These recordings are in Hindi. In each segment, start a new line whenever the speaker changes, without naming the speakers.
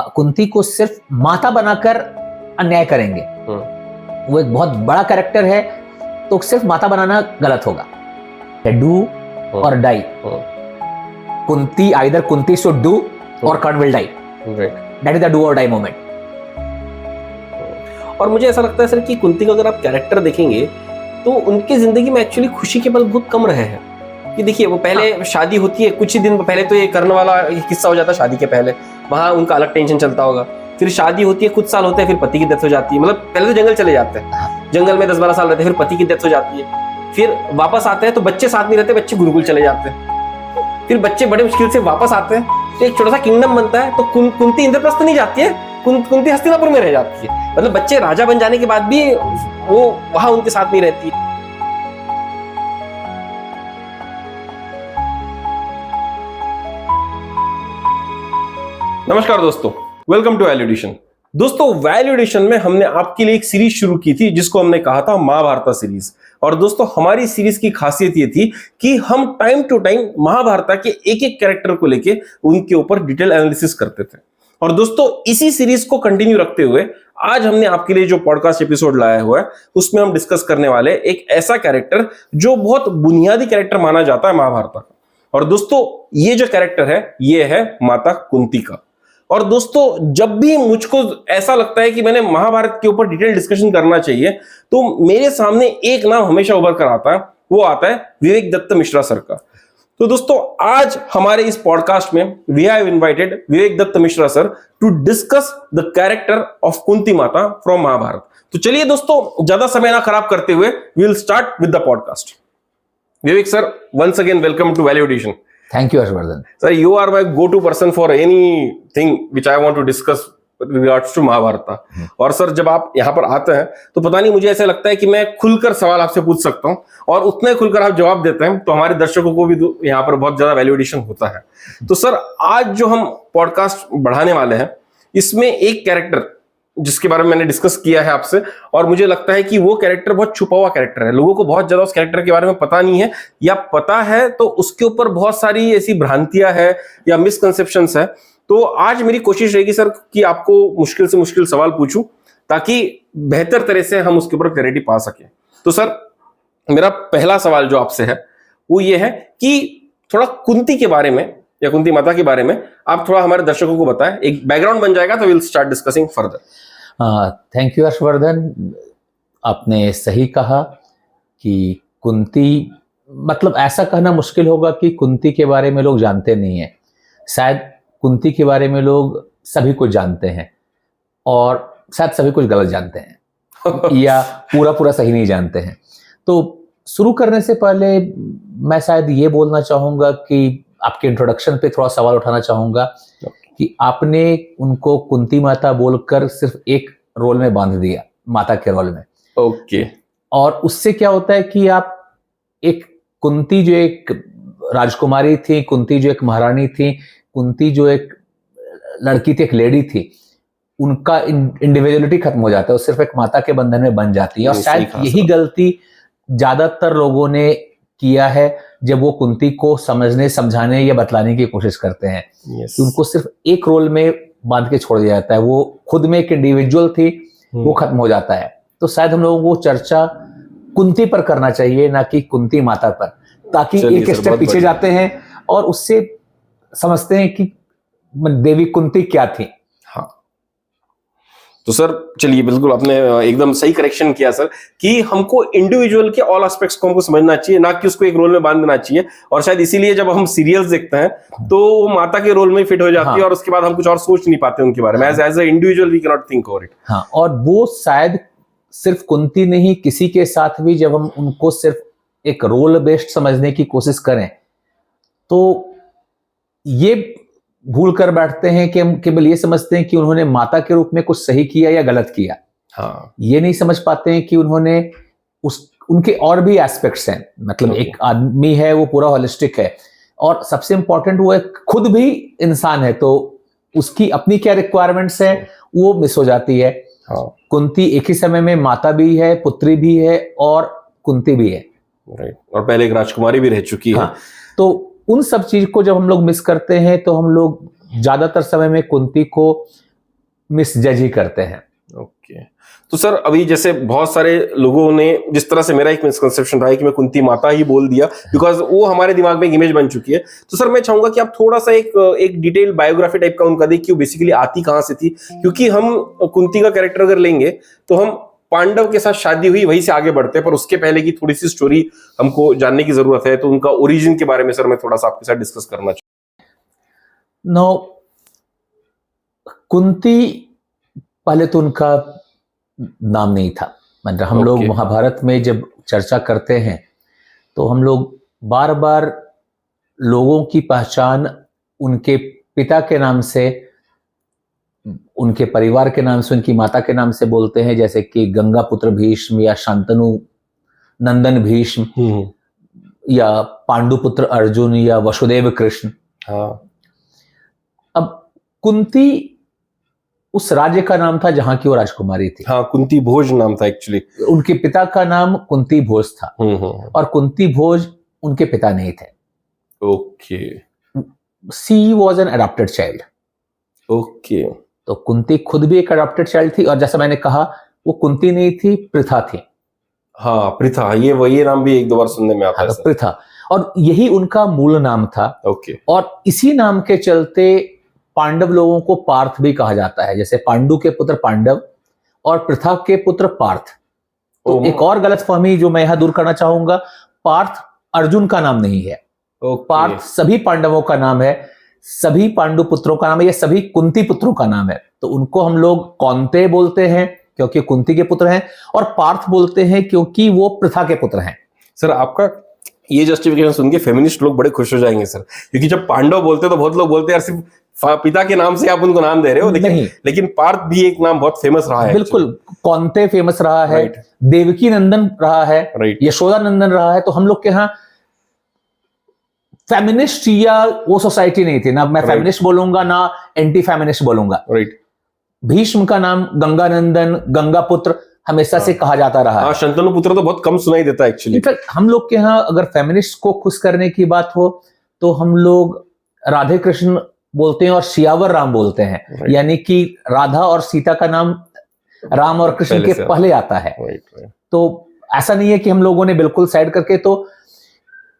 कुंती को सिर्फ माता बनाकर अन्याय करेंगे, वो एक बहुत बड़ा कैरेक्टर है, तो सिर्फ माता बनाना गलत होगा। Do or die, Kunti either Kunti should do or Karna will die, that is the do or die moment.
और मुझे ऐसा लगता है सर कि कुंती का अगर आप कैरेक्टर देखेंगे तो उनकी जिंदगी में एक्चुअली खुशी के पल बहुत कम रहे हैं। कि देखिए वो पहले शादी होती है, कुछ ही दिन पहले तो ये कर्ण वाला किस्सा हो जाता है शादी के पहले, वहां उनका अलग टेंशन चलता होगा। फिर शादी होती है, कुछ साल होते हैं, फिर पति की डेथ हो जाती है। मतलब पहले तो जंगल चले जाते हैं, जंगल में 10-12 साल रहते हैं, फिर पति की डेथ हो जाती है। फिर वापस आते हैं तो बच्चे साथ नहीं रहते, बच्चे गुरुकुल चले जाते हैं। फिर बच्चे बड़े मुश्किल से वापस आते हैं तो एक छोटा सा किंगडम बनता है। तो कुंती इंद्रप्रस्थ नहीं जाती है, कुंती हस्तिनापुर में रह जाती है। मतलब बच्चे राजा बन जाने के बाद भी वो वहां उनके साथ नहीं रहती। नमस्कार दोस्तों, वेलकम टू वैल्यू एडिशन। दोस्तों वैल्यू एडिशन में हमने आपके लिए एक सीरीज शुरू की थी जिसको हमने कहा था महाभारत सीरीज। और दोस्तों हमारी सीरीज की खासियत ये थी कि हम टाइम टू टाइम महाभारत के एक एक कैरेक्टर को लेके उनके ऊपर डिटेल एनालिसिस करते थे। और दोस्तों इसी सीरीज को कंटिन्यू रखते हुए आज हमने आपके लिए जो पॉडकास्ट एपिसोड लाया हुआ है उसमें हम डिस्कस करने वाले एक ऐसा कैरेक्टर जो बहुत बुनियादी कैरेक्टर माना जाता है महाभारत का। और दोस्तों ये जो कैरेक्टर है ये है माता कुंती का। और दोस्तों जब भी मुझको ऐसा लगता है कि मैंने महाभारत के ऊपर डिटेल डिस्कशन करना चाहिए तो मेरे सामने एक नाम हमेशा उभर कर आता है, वो आता है विवेक दत्त मिश्रा सर का। तो दोस्तों आज हमारे इस पॉडकास्ट में we have invited Vivek Dutt Mishra sir to discuss the character of Kunti Mata from Mahabharat. तो चलिए दोस्तों ज्यादा समय ना खराब करते हुए we will start with the podcast. Vivek sir, once again welcome to Value Edition.
Thank you Harshvardhan
sir, you are my go-to person for anything which I want to discuss with regards to Mahabharat. और सर जब आप यहाँ पर आते हैं तो पता नहीं मुझे ऐसा लगता है कि मैं खुलकर सवाल आपसे पूछ सकता हूँ और उतने खुलकर आप जवाब देते हैं तो हमारे दर्शकों को भी यहाँ पर बहुत ज्यादा वैल्यू एडिशन होता है। तो सर आज जो हम पॉडकास्ट बढ़ाने वाले हैं इसमें एक कैरेक्टर जिसके बारे में मैंने डिस्कस किया है आपसे और मुझे लगता है कि वो कैरेक्टर बहुत छुपा हुआ कैरेक्टर है, लोगों को बहुत ज्यादा उस कैरेक्टर के बारे में पता नहीं है, या पता है तो उसके ऊपर बहुत सारी ऐसी भ्रांतियां है या मिसकंसेप्शंस है। तो आज मेरी कोशिश रहेगी सर कि आपको मुश्किल से मुश्किल सवाल पूछूं ताकि बेहतर तरह से हम उसके ऊपर क्लैरिटी पा सकें। तो सर मेरा पहला सवाल जो आपसे है वो ये है कि थोड़ा कुंती के बारे में या कुंती माता के बारे में आप थोड़ा हमारे दर्शकों को बताएं, एक बैकग्राउंड बन जाएगा तो will start discussing further.
Thank you Harshvardhan, आपने सही कहा कि कुंती मतलब ऐसा कहना मुश्किल होगा कि कुंती के बारे में लोग जानते नहीं हैं। शायद कुंती के बारे में लोग सभी कुछ जानते हैं और शायद सभी कुछ गलत जानते हैं या पूरा सही नहीं जानते हैं। तो शुरू करने से पहले मैं शायद ये बोलना चाहूँगा कि आपके इंट्रोडक्शन पे थोड़ा सवाल उठाना चाहूँगा कि आपने उनको कुंती माता बोलकर सिर्फ एक रोल में बांध दिया, माता के रोल में।
ओके।
और उससे क्या होता है कि आप एक कुंती जो एक राजकुमारी थी, कुंती जो एक महारानी थी, कुंती जो एक लड़की थी, एक लेडी थी, उनका इंडिविजुअलिटी खत्म हो जाता है, वो सिर्फ एक माता के बंधन में बन जाती है। और शायद यही गलती ज्यादातर लोगों ने किया है जब वो कुंती को समझने समझाने या बतलाने की कोशिश करते हैं। कि उनको सिर्फ एक रोल में बांध के छोड़ दिया जाता है, वो खुद में एक इंडिविजुअल थी, वो खत्म हो जाता है। तो शायद हम लोगों को चर्चा कुंती पर करना चाहिए ना कि कुंती माता पर, ताकि एक स्टेप पीछे जाते हैं और उससे समझते हैं कि देवी कुंती क्या थी।
तो सर चलिए, बिल्कुल आपने एकदम सही करेक्शन किया सर कि हमको इंडिविजुअल के ऑल एस्पेक्ट्स को हमको समझना चाहिए, ना कि उसको एक रोल में बांध देना चाहिए। और शायद इसीलिए जब हम सीरियल्स देखते हैं तो वो माता के रोल में फिट हो जाती है और उसके बाद हम कुछ और सोच नहीं पाते उनके बारे में। As a individual we can not think over it.
हाँ, और वो शायद सिर्फ कुंती नहीं, किसी के साथ भी जब हम उनको सिर्फ एक रोल बेस्ड समझने की कोशिश करें तो ये भूल कर बैठते हैं कि हम केवल ये समझते हैं कि उन्होंने माता के रूप में कुछ सही किया या गलत किया।
हाँ।
ये नहीं समझ पाते हैं कि उन्होंने उनके और भी एस्पेक्ट्स हैं। मतलब एक आदमी है, वो पूरा होलिस्टिक है, और सबसे इंपॉर्टेंट वो एक खुद भी इंसान है, तो उसकी अपनी क्या रिक्वायरमेंट्स है वो मिस हो जाती है।
हाँ।
कुंती एक ही समय में माता भी है, पुत्री भी है और कुंती भी है।
राइट। और पहले एक राजकुमारी भी रह चुकी है।
हाँ, तो उन सब चीज को जब हम लोग मिस करते हैं तो हम लोग ज्यादातर समय में कुंती को मिसजज ही करते हैं।
ओके, तो सर अभी जैसे बहुत सारे लोगों ने, जिस तरह से मेरा एक मिसकंसेप्शन रहा है कि मैं कुंती माता ही बोल दिया, बिकॉज वो हमारे दिमाग में एक इमेज बन चुकी है। तो सर मैं चाहूंगा कि आप थोड़ा सा एक डिटेल बायोग्राफी टाइप का उनका दें कि वो बेसिकली आती कहां से थी, क्योंकि हम कुंती का कैरेक्टर अगर लेंगे तो हम पांडव के साथ शादी हुई वहीं से आगे बढ़ते हैं, पर उसके पहले की थोड़ी सी स्टोरी हमको जानने की जरूरत है। तो उनका ओरिजिन के बारे में सर मैं थोड़ा सा आपके साथ डिस्कस करना चाहूंगा।
नो, कुंती पहले तो उनका नाम नहीं था। मतलब हम लोग महाभारत में जब चर्चा करते हैं तो हम लोग बार बार लोगों की पहचान उनके पिता के नाम से, उनके परिवार के नाम से, उनकी माता के नाम से बोलते हैं, जैसे कि गंगा पुत्र भीष्म या शांतनु नंदन भीष्म या पांडुपुत्र अर्जुन या वसुदेव कृष्ण।
हाँ।
अब कुंती उस राज्य का नाम था जहां की वो राजकुमारी थी।
हाँ, कुंती भोज नाम था एक्चुअली।
उनके पिता का नाम कुंती भोज था और कुंती भोज उनके पिता नहीं थे।
Okay.
She was an adopted child.
Okay.
तो कुंती खुद भी एक अडॉप्टेड चाइल्ड थी, और जैसा मैंने कहा वो कुंती नहीं थी, पृथा थी।
हाँ, पृथा, ये वही नाम भी एक दो बार सुनने में आता है।
तो पृथा, और यही उनका मूल नाम था।
ओके। और
इसी नाम के चलते पांडव लोगों को पार्थ भी कहा जाता है, जैसे पांडु के पुत्र पांडव और पृथा के पुत्र पार्थ। तो एक और गलतफहमी जो मैं यहां दूर करना चाहूंगा, पार्थ अर्जुन का नाम नहीं है। पार्थ सभी पांडवों का नाम है, सभी पांडु पुत्रों का नाम है, ये सभी कुंती पुत्रों का नाम है। तो उनको हम लोग कौन्ते बोलते हैं क्योंकि कुंती के पुत्र हैं, और पार्थ बोलते हैं क्योंकि वो पृथा के पुत्र हैं।
सर आपका ये जस्टिफिकेशन सुन के फेमिनिस्ट लोग बड़े खुश हो जाएंगे सर, क्योंकि जब पांडव बोलते हैं तो बहुत लोग बोलते हैं यार सिर्फ पिता के नाम से आप उनको नाम दे रहे हो, लेकिन पार्थ भी एक नाम बहुत फेमस रहा है।
बिल्कुल, कौन्ते फेमस रहा है, देवकी नंदन रहा है, यशोदा नंदन रहा है। तो हम लोग के यहाँ फेमिनिस्ट या वो सोसाइटी नहीं थी, ना मैं फेमिनिस्ट बोलूंगा ना एंटी फेमिनिस्ट बोलूंगा। भीष्म का नाम गंगानंदन, गंगा पुत्र हमेशा से कहा जाता रहा है।
शंतनु पुत्र तो बहुत कम सुनाई देता है एक्चुअली।
इनफैक्ट हम लोग के यहाँ अगर फेमिनिस्ट को खुश करने की बात हो तो हम लोग राधे कृष्ण बोलते हैं और सियावर राम बोलते हैं, यानी कि राधा और सीता का नाम राम और कृष्ण के पहले आता है। तो ऐसा नहीं है कि हम लोगों ने बिल्कुल साइड करके। तो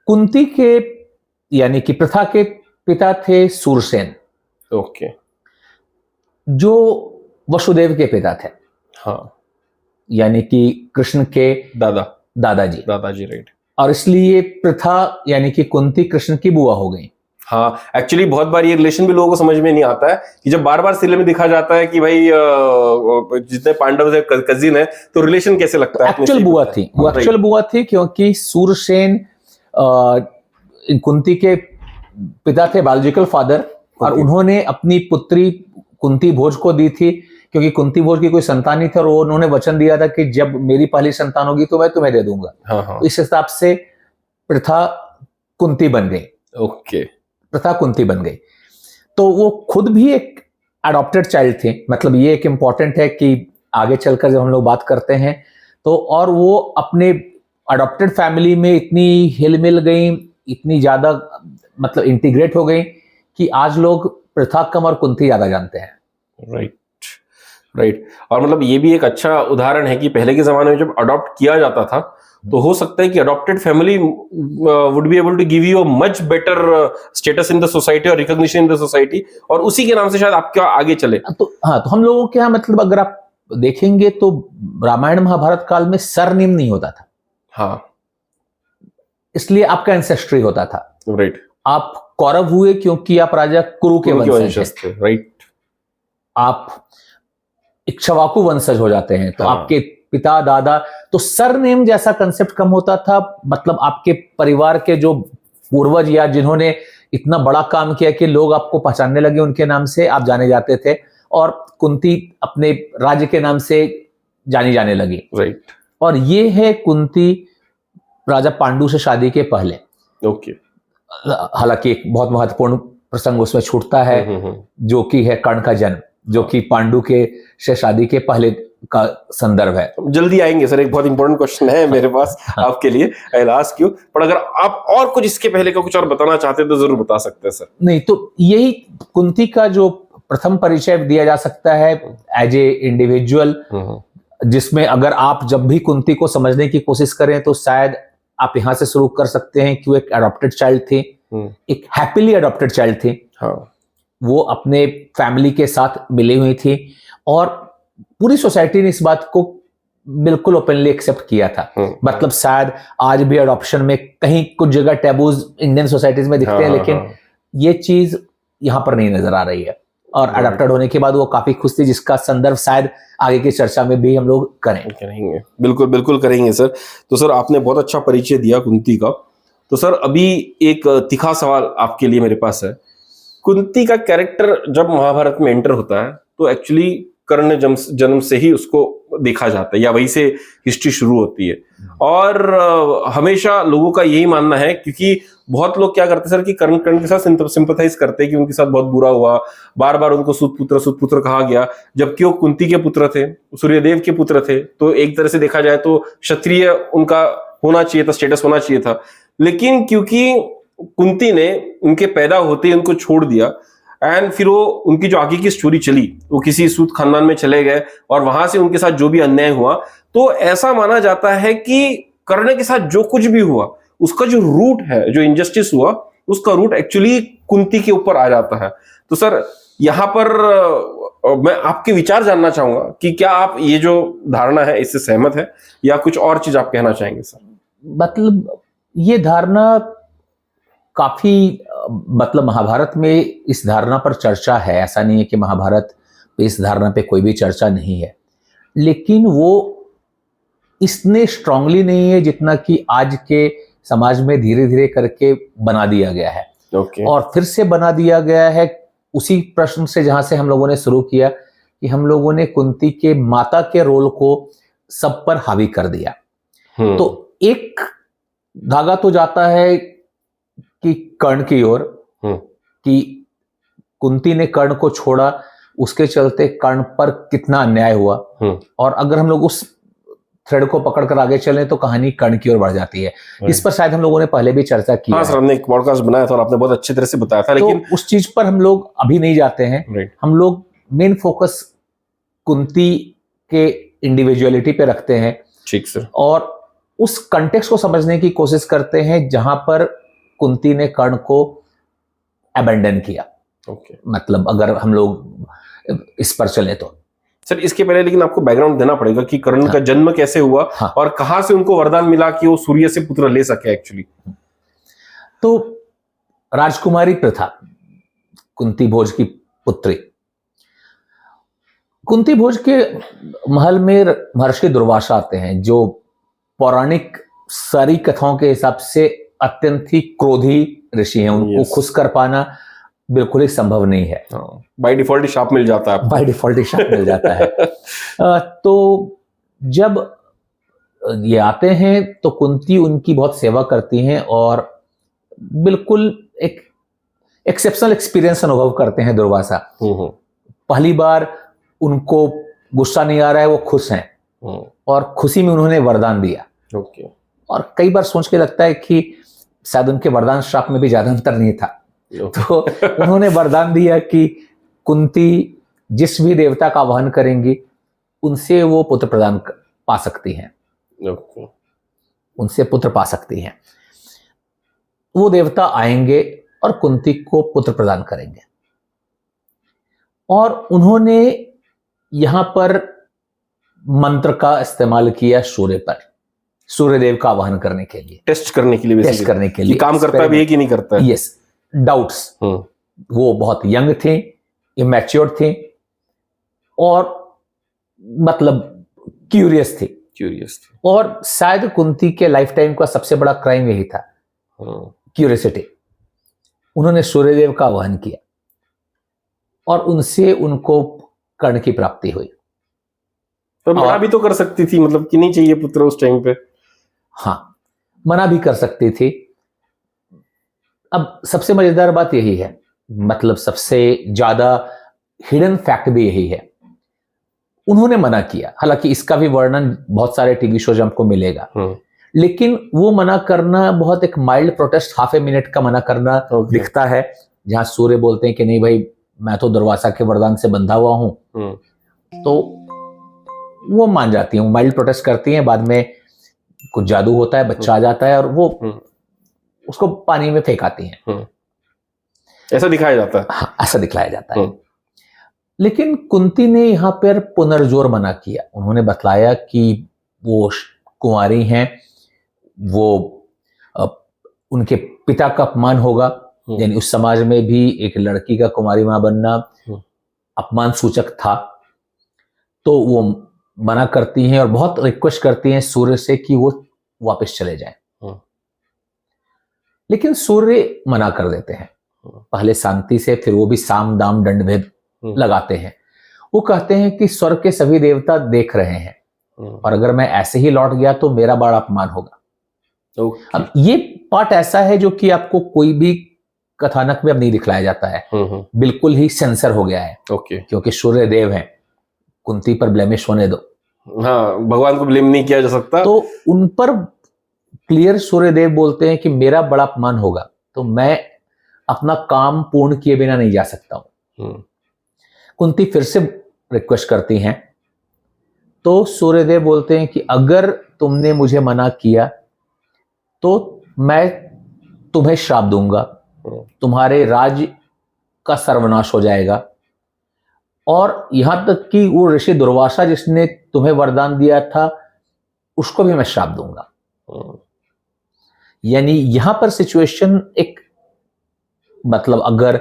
कुंती के यानी कि पृथा के पिता थे सूरसेन,
ओके,
जो वसुदेव के पिता थे।
हाँ,
यानी कि कृष्ण के दादाजी,
राइट।
और इसलिए पृथा यानी कि कुंती कृष्ण की बुआ हो गई।
हाँ, एक्चुअली बहुत बार ये रिलेशन भी लोगों को समझ में नहीं आता है कि जब बार बार सीरियल में दिखा जाता है कि भाई जितने पांडव से कजिन है तो रिलेशन कैसे लगता है।
एक्चुअल बुआ थी, वो एक्चुअल बुआ थी, क्योंकि सूरसेन कुंती के पिता थे, बायोलॉजिकल फादर, और उन्होंने अपनी पुत्री कुंती भोज को दी थी, क्योंकि कुंती भोज की कोई संतान नहीं थी, और उन्होंने वचन दिया था कि जब मेरी पहली संतान होगी तो मैं तुम्हें दे दूंगा। तो इस हिसाब से पृथा कुंती बन गई।
ओके,
पृथा कुंती बन गई। तो वो खुद भी एक अडॉप्टेड चाइल्ड थे। मतलब ये एक इंपॉर्टेंट है कि आगे चलकर जब हम लोग बात करते हैं तो, और वो अपने अडॉप्टेड फैमिली में इतनी हिल मिल गई, इतनी ज्यादा मतलब इंटीग्रेट हो गई कि आज लोग पृथा कम और कुंती ज्यादा जानते हैं।
राइट। और मतलब ये भी एक अच्छा उदाहरण है कि पहले के जमाने में जब अडॉप्ट किया जाता था तो हो सकता है कि adopted family would be able to give you a much better status in the society और रिकॉग्निशन इन द सोसाइटी, और उसी के नाम से शायद आपका आगे चले।
तो हाँ, तो हम लोगों के यहाँ मतलब अगर आप देखेंगे तो रामायण महाभारत काल में सरनेम नहीं होता था।
हाँ,
इसलिए आपका एंसेस्ट्री होता था।
राइट।
आप कौरव हुए क्योंकि आप राजा कुरु के वंशज थे।
राइट।
आप इक्ष्वाकु वंशज हो जाते हैं तो
हाँ।
आपके पिता दादा, तो सरनेम जैसा कंसेप्ट कम होता था। मतलब आपके परिवार के जो पूर्वज या जिन्होंने इतना बड़ा काम किया कि लोग आपको पहचानने लगे, उनके नाम से आप जाने जाते थे, और कुंती अपने राज्य के नाम से जानी जाने लगी।
राइट।
और ये है कुंती राजा पांडु से शादी के पहले।
ओके।
हालांकि एक बहुत महत्वपूर्ण प्रसंग उसमें छूटता है, जो कि है कर्ण का जन्म, जो कि पांडु के से शादी के पहले का संदर्भ है।
जल्दी आएंगे सर, एक बहुत इंपॉर्टेंट क्वेश्चन है मेरे पास आपके लिए, आई विल आस्क यू, पर अगर आप और कुछ इसके पहले का कुछ और बताना चाहते हैं तो जरूर बता सकते हैं सर।
नहीं, तो यही कुंती का जो प्रथम परिचय दिया जा सकता है एज ए इंडिविजुअल, जिसमें अगर आप जब भी कुंती को समझने की कोशिश करें तो शायद आप यहां से शुरू कर सकते हैं कि वो एक अडॉप्टेड चाइल्ड थी, एक हैप्पीली अडॉप्टेड चाइल्ड थी।
हाँ।
वो अपने फैमिली के साथ मिली हुई थी और पूरी सोसाइटी ने इस बात को बिल्कुल ओपनली एक्सेप्ट किया था। मतलब शायद आज भी अडॉप्शन में कहीं कुछ जगह टैबूज इंडियन सोसाइटीज में दिखते हैं, लेकिन ये चीज यहां पर नहीं नजर आ रही है। और अडॉप्टेड होने के बाद वो काफी खुश थी, जिसका संदर्भ शायद आगे की चर्चा में भी हम लोग करेंगे।
बिल्कुल बिल्कुल करेंगे सर। तो सर आपने बहुत अच्छा परिचय दिया कुंती का। तो सर अभी एक तीखा सवाल आपके लिए मेरे पास है। कुंती का कैरेक्टर जब महाभारत में एंटर होता है तो एक्चुअली कर्ण जन्म से ही उसको देखा जाता है, या वहीं से हिस्ट्री शुरू होती है। और हमेशा लोगों का यही मानना है, क्योंकि बहुत लोग क्या करते हैं सर कि कर्ण के साथ सिंपैथाइज करते हैं कि उनके साथ बहुत बुरा हुआ, बार बार उनको सुत पुत्र कहा गया, जबकि वो कुंती के पुत्र थे, सूर्यदेव के पुत्र थे। तो एक तरह से देखा जाए तो क्षत्रिय उनका होना चाहिए था, स्टेटस होना चाहिए था। लेकिन क्योंकि कुंती ने उनके पैदा होते ही उनको छोड़ दिया, एंड फिर वो उनकी जो आगे की स्टोरी चली, वो किसी सूत खानदान में चले गए और वहां से उनके साथ जो भी अन्याय हुआ, तो ऐसा माना जाता है कि कर्ण के साथ जो कुछ भी हुआ उसका जो रूट है, जो इनजस्टिस हुआ, उसका रूट एक्चुअली कुंती के ऊपर आ जाता है। तो सर यहाँ पर मैं आपके विचार जानना चाहूंगा कि क्या आप ये जो धारणा है इससे सहमत है, या कुछ और चीज आप कहना चाहेंगे सर?
मतलब ये धारणा काफी महाभारत में इस धारणा पर चर्चा है। ऐसा नहीं है कि महाभारत पे इस धारणा पे कोई भी चर्चा नहीं है, लेकिन वो इतने स्ट्रांगली नहीं है जितना कि आज के समाज में धीरे धीरे करके बना दिया गया है। और फिर से बना दिया गया है उसी प्रश्न से जहां से हम लोगों ने शुरू किया, कि हम लोगों ने कुंती के माता के रोल को सब पर हावी कर दिया। तो एक धागा तो जाता है कि कर्ण की ओर, कि कुंती ने कर्ण को छोड़ा, उसके चलते कर्ण पर कितना अन्याय हुआ। और अगर हम लोग उस थ्रेड को पकड़कर आगे चलें तो कहानी कर्ण की ओर बढ़ जाती है। इस पर शायद हम लोगों ने पहले भी चर्चा की।
हाँ सर, हमने एक पॉडकास्ट बनाया था और आपने बहुत अच्छी तरह से बताया था, लेकिन
तो उस चीज पर हम लोग अभी नहीं जाते हैं। हम लोग मेन फोकस कुंती के इंडिविजुअलिटी पे रखते हैं।
ठीक सर।
और उस कंटेक्स्ट को समझने की कोशिश करते हैं जहां पर कुंती ने कर्ण को अबेंडन किया। मतलब अगर हम लोग इस पर चले तो
सर, इसके पहले लेकिन आपको बैकग्राउंड देना पड़ेगा कि कर्ण का जन्म कैसे हुआ और कहां से उनको वरदान मिला कि वो सूर्य से पुत्र ले सके एक्चुअली।
तो राजकुमारी प्रथा, कुंती भोज की पुत्री, कुंती भोज के महल में महर्षि दुर्वासा आते हैं, जो पौराणिक सारी कथाओं के हिसाब से अत्यंत ही क्रोधी ऋषि हैं। उनको खुश कर पाना बिल्कुल ही संभव नहीं है।
बाय डिफॉल्ट ही शाप मिल जाता है।
बाय डिफॉल्ट ही शाप मिल जाता है। तो जब ये आते हैं तो कुंती उनकी बहुत सेवा करती हैं और बिल्कुल एक एक्सेप्शनल एक्सपीरियंस अनुभव करते हैं दुर्वासा। पहली बार उनको गुस्सा नहीं आ रहा है, वो खुश हैं और खुशी में उन्होंने वरदान दिया। और कई बार सोच के लगता है कि शायद उनके वरदान श्राप में भी ज्यादा अंतर नहीं था। तो उन्होंने वरदान दिया कि कुंती जिस भी देवता का आह्वान करेंगी उनसे वो पुत्र प्रदान पा सकती हैं। उनसे पुत्र पा सकती हैं। वो देवता आएंगे और कुंती को पुत्र प्रदान करेंगे। और उन्होंने यहां पर मंत्र का इस्तेमाल किया सूर्य पर, सूर्यदेव का आह्वान करने के लिए,
टेस्ट करने के लिए,
टेस्ट करने के लिए
काम करता भी है कि नहीं करता है।
Yes, doubts. वो बहुत यंग थे, इमैच्योर थे और मतलब क्यूरियस थे। और शायद कुंती के लाइफ टाइम का सबसे बड़ा क्राइम यही था, क्यूरियोसिटी। उन्होंने सूर्यदेव का आह्वान किया और उनसे उनको कर्ण की प्राप्ति हुई।
तो मना भी तो कर सकती थी, मतलब कि नहीं चाहिए पुत्र उस टाइम पे।
हाँ, मना भी कर सकती थी। अब सबसे मजेदार बात यही है, मतलब सबसे ज्यादा हिडन फैक्ट भी यही है, उन्होंने मना किया। हालांकि इसका भी वर्णन बहुत सारे टीवी शोज हमको मिलेगा, लेकिन वो मना करना बहुत एक mild protest, half a minute का मना करना दिखता है, जहां सूर्य बोलते हैं कि नहीं भाई मैं तो दुर्वासा के वरदान से बंधा हुआ हूं। तो वो मान जाती हैं, माइल्ड प्रोटेस्ट करती हैं, बाद में कुछ जादू होता है, बच्चा आ जाता है और वो उसको पानी में फेंक आती हैं।
ऐसा दिखाया जाता है।
हाँ, ऐसा दिखाया जाता है। लेकिन कुंती ने यहाँ पर पुनर्जोर मना किया। उन्होंने बतलाया कि वो कुंवारी हैं, वो उनके पिता का अपमान होगा, यानी उस समाज में भी एक लड़की का कुंवारी मां बनना अपमान सूचक था। तो वो मना करती हैं और बहुत रिक्वेस्ट करती हैं सूर्य से कि वो वापस चले जाएं। लेकिन सूर्य मना कर देते हैं, पहले शांति से, फिर वो भी साम दाम दंड भेद लगाते हैं। वो कहते हैं कि स्वर्ग के सभी देवता देख रहे हैं और अगर मैं ऐसे ही लौट गया तो मेरा बड़ा अपमान होगा। अब ये पार्ट ऐसा है जो कि आपको कोई भी कथानक में अब नहीं दिखलाया जाता है, बिल्कुल ही सेंसर हो गया है। क्योंकि सूर्य देव हैं, कुंती पर ब्लेमिश होने दो।
हाँ, भगवान को ब्लेम नहीं किया जा सकता।
तो उन पर क्लियर सूर्य देव बोलते हैं कि मेरा बड़ा अपमान होगा, तो मैं अपना काम पूर्ण किए बिना नहीं जा सकता हूं। कुंती फिर से रिक्वेस्ट करती हैं, तो सूर्यदेव बोलते हैं कि अगर तुमने मुझे मना किया तो मैं तुम्हें श्राप दूंगा, तुम्हारे राज्य का सर्वनाश हो जाएगा, और यहां तक कि वो ऋषि दुर्वासा जिसने तुम्हें वरदान दिया था उसको भी मैं श्राप दूंगा। यानी यहां पर सिचुएशन एक, मतलब अगर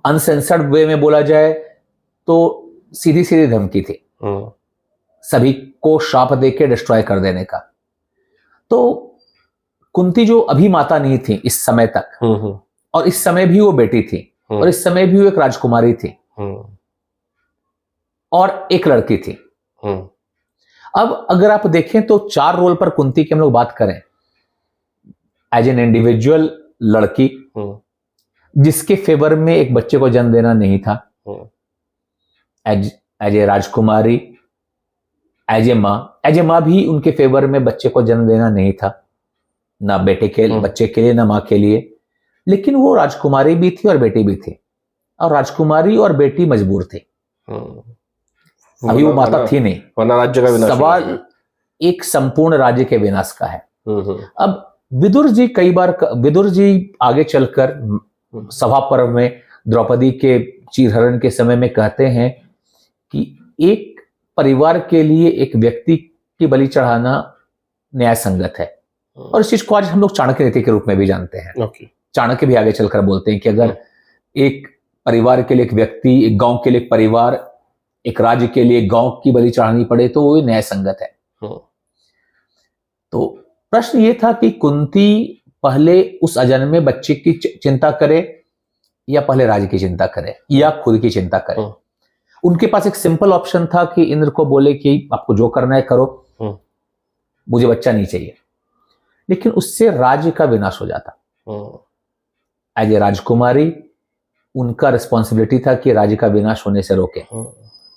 अनसेंसर्ड वे में बोला जाए तो सीधी सीधी धमकी थी सभी को श्राप देके डिस्ट्रॉय कर देने का। तो कुंती जो अभी माता नहीं थी इस समय तक, और इस समय भी वो बेटी थी, और इस समय भी वो एक राजकुमारी थी और एक लड़की थी। अब अगर आप देखें तो 4 रोल पर कुंती की हम लोग बात करें, एज एन इंडिविजुअल लड़की जिसके फेवर में एक बच्चे को जन्म देना नहीं था, as a Rajkumari, as a माँ भी उनके फेवर में बच्चे को जन्म देना नहीं था, ना बेटे के बच्चे के लिए ना माँ के लिए। लेकिन वो राजकुमारी भी थी और बेटी भी थी, और राजकुमारी और बेटी मजबूर थी। अभी वो माता थी नहीं,
वरना राज्य का विनाश।
सवाल एक संपूर्ण राज्य के विनाश का है। अब विदुर जी आगे चलकर सभा पर्व में द्रौपदी के चीरहरण के समय में कहते हैं कि एक परिवार के लिए एक व्यक्ति की बलि चढ़ाना न्याय संगत है, और इस चीज को आज हम लोग चाणक्य नीति के रूप में भी जानते हैं। चाणक्य भी आगे चलकर बोलते हैं कि अगर एक परिवार के लिए एक व्यक्ति, एक गांव के लिए एक परिवार, एक राज्य के लिए एक गांव की बलि चढ़ानी पड़े तो वो न्याय संगत है। तो प्रश्न ये था कि कुंती पहले उस अजन्मे बच्चे की चिंता करे या पहले राज्य की चिंता करे या खुद की चिंता करे। उनके पास एक सिंपल ऑप्शन था कि इंद्र को बोले कि आपको जो करना है करो, मुझे बच्चा नहीं चाहिए, लेकिन उससे राज्य का विनाश हो जाता। एज ए राजकुमारी उनका रिस्पॉन्सिबिलिटी था कि राज्य का विनाश होने से रोके।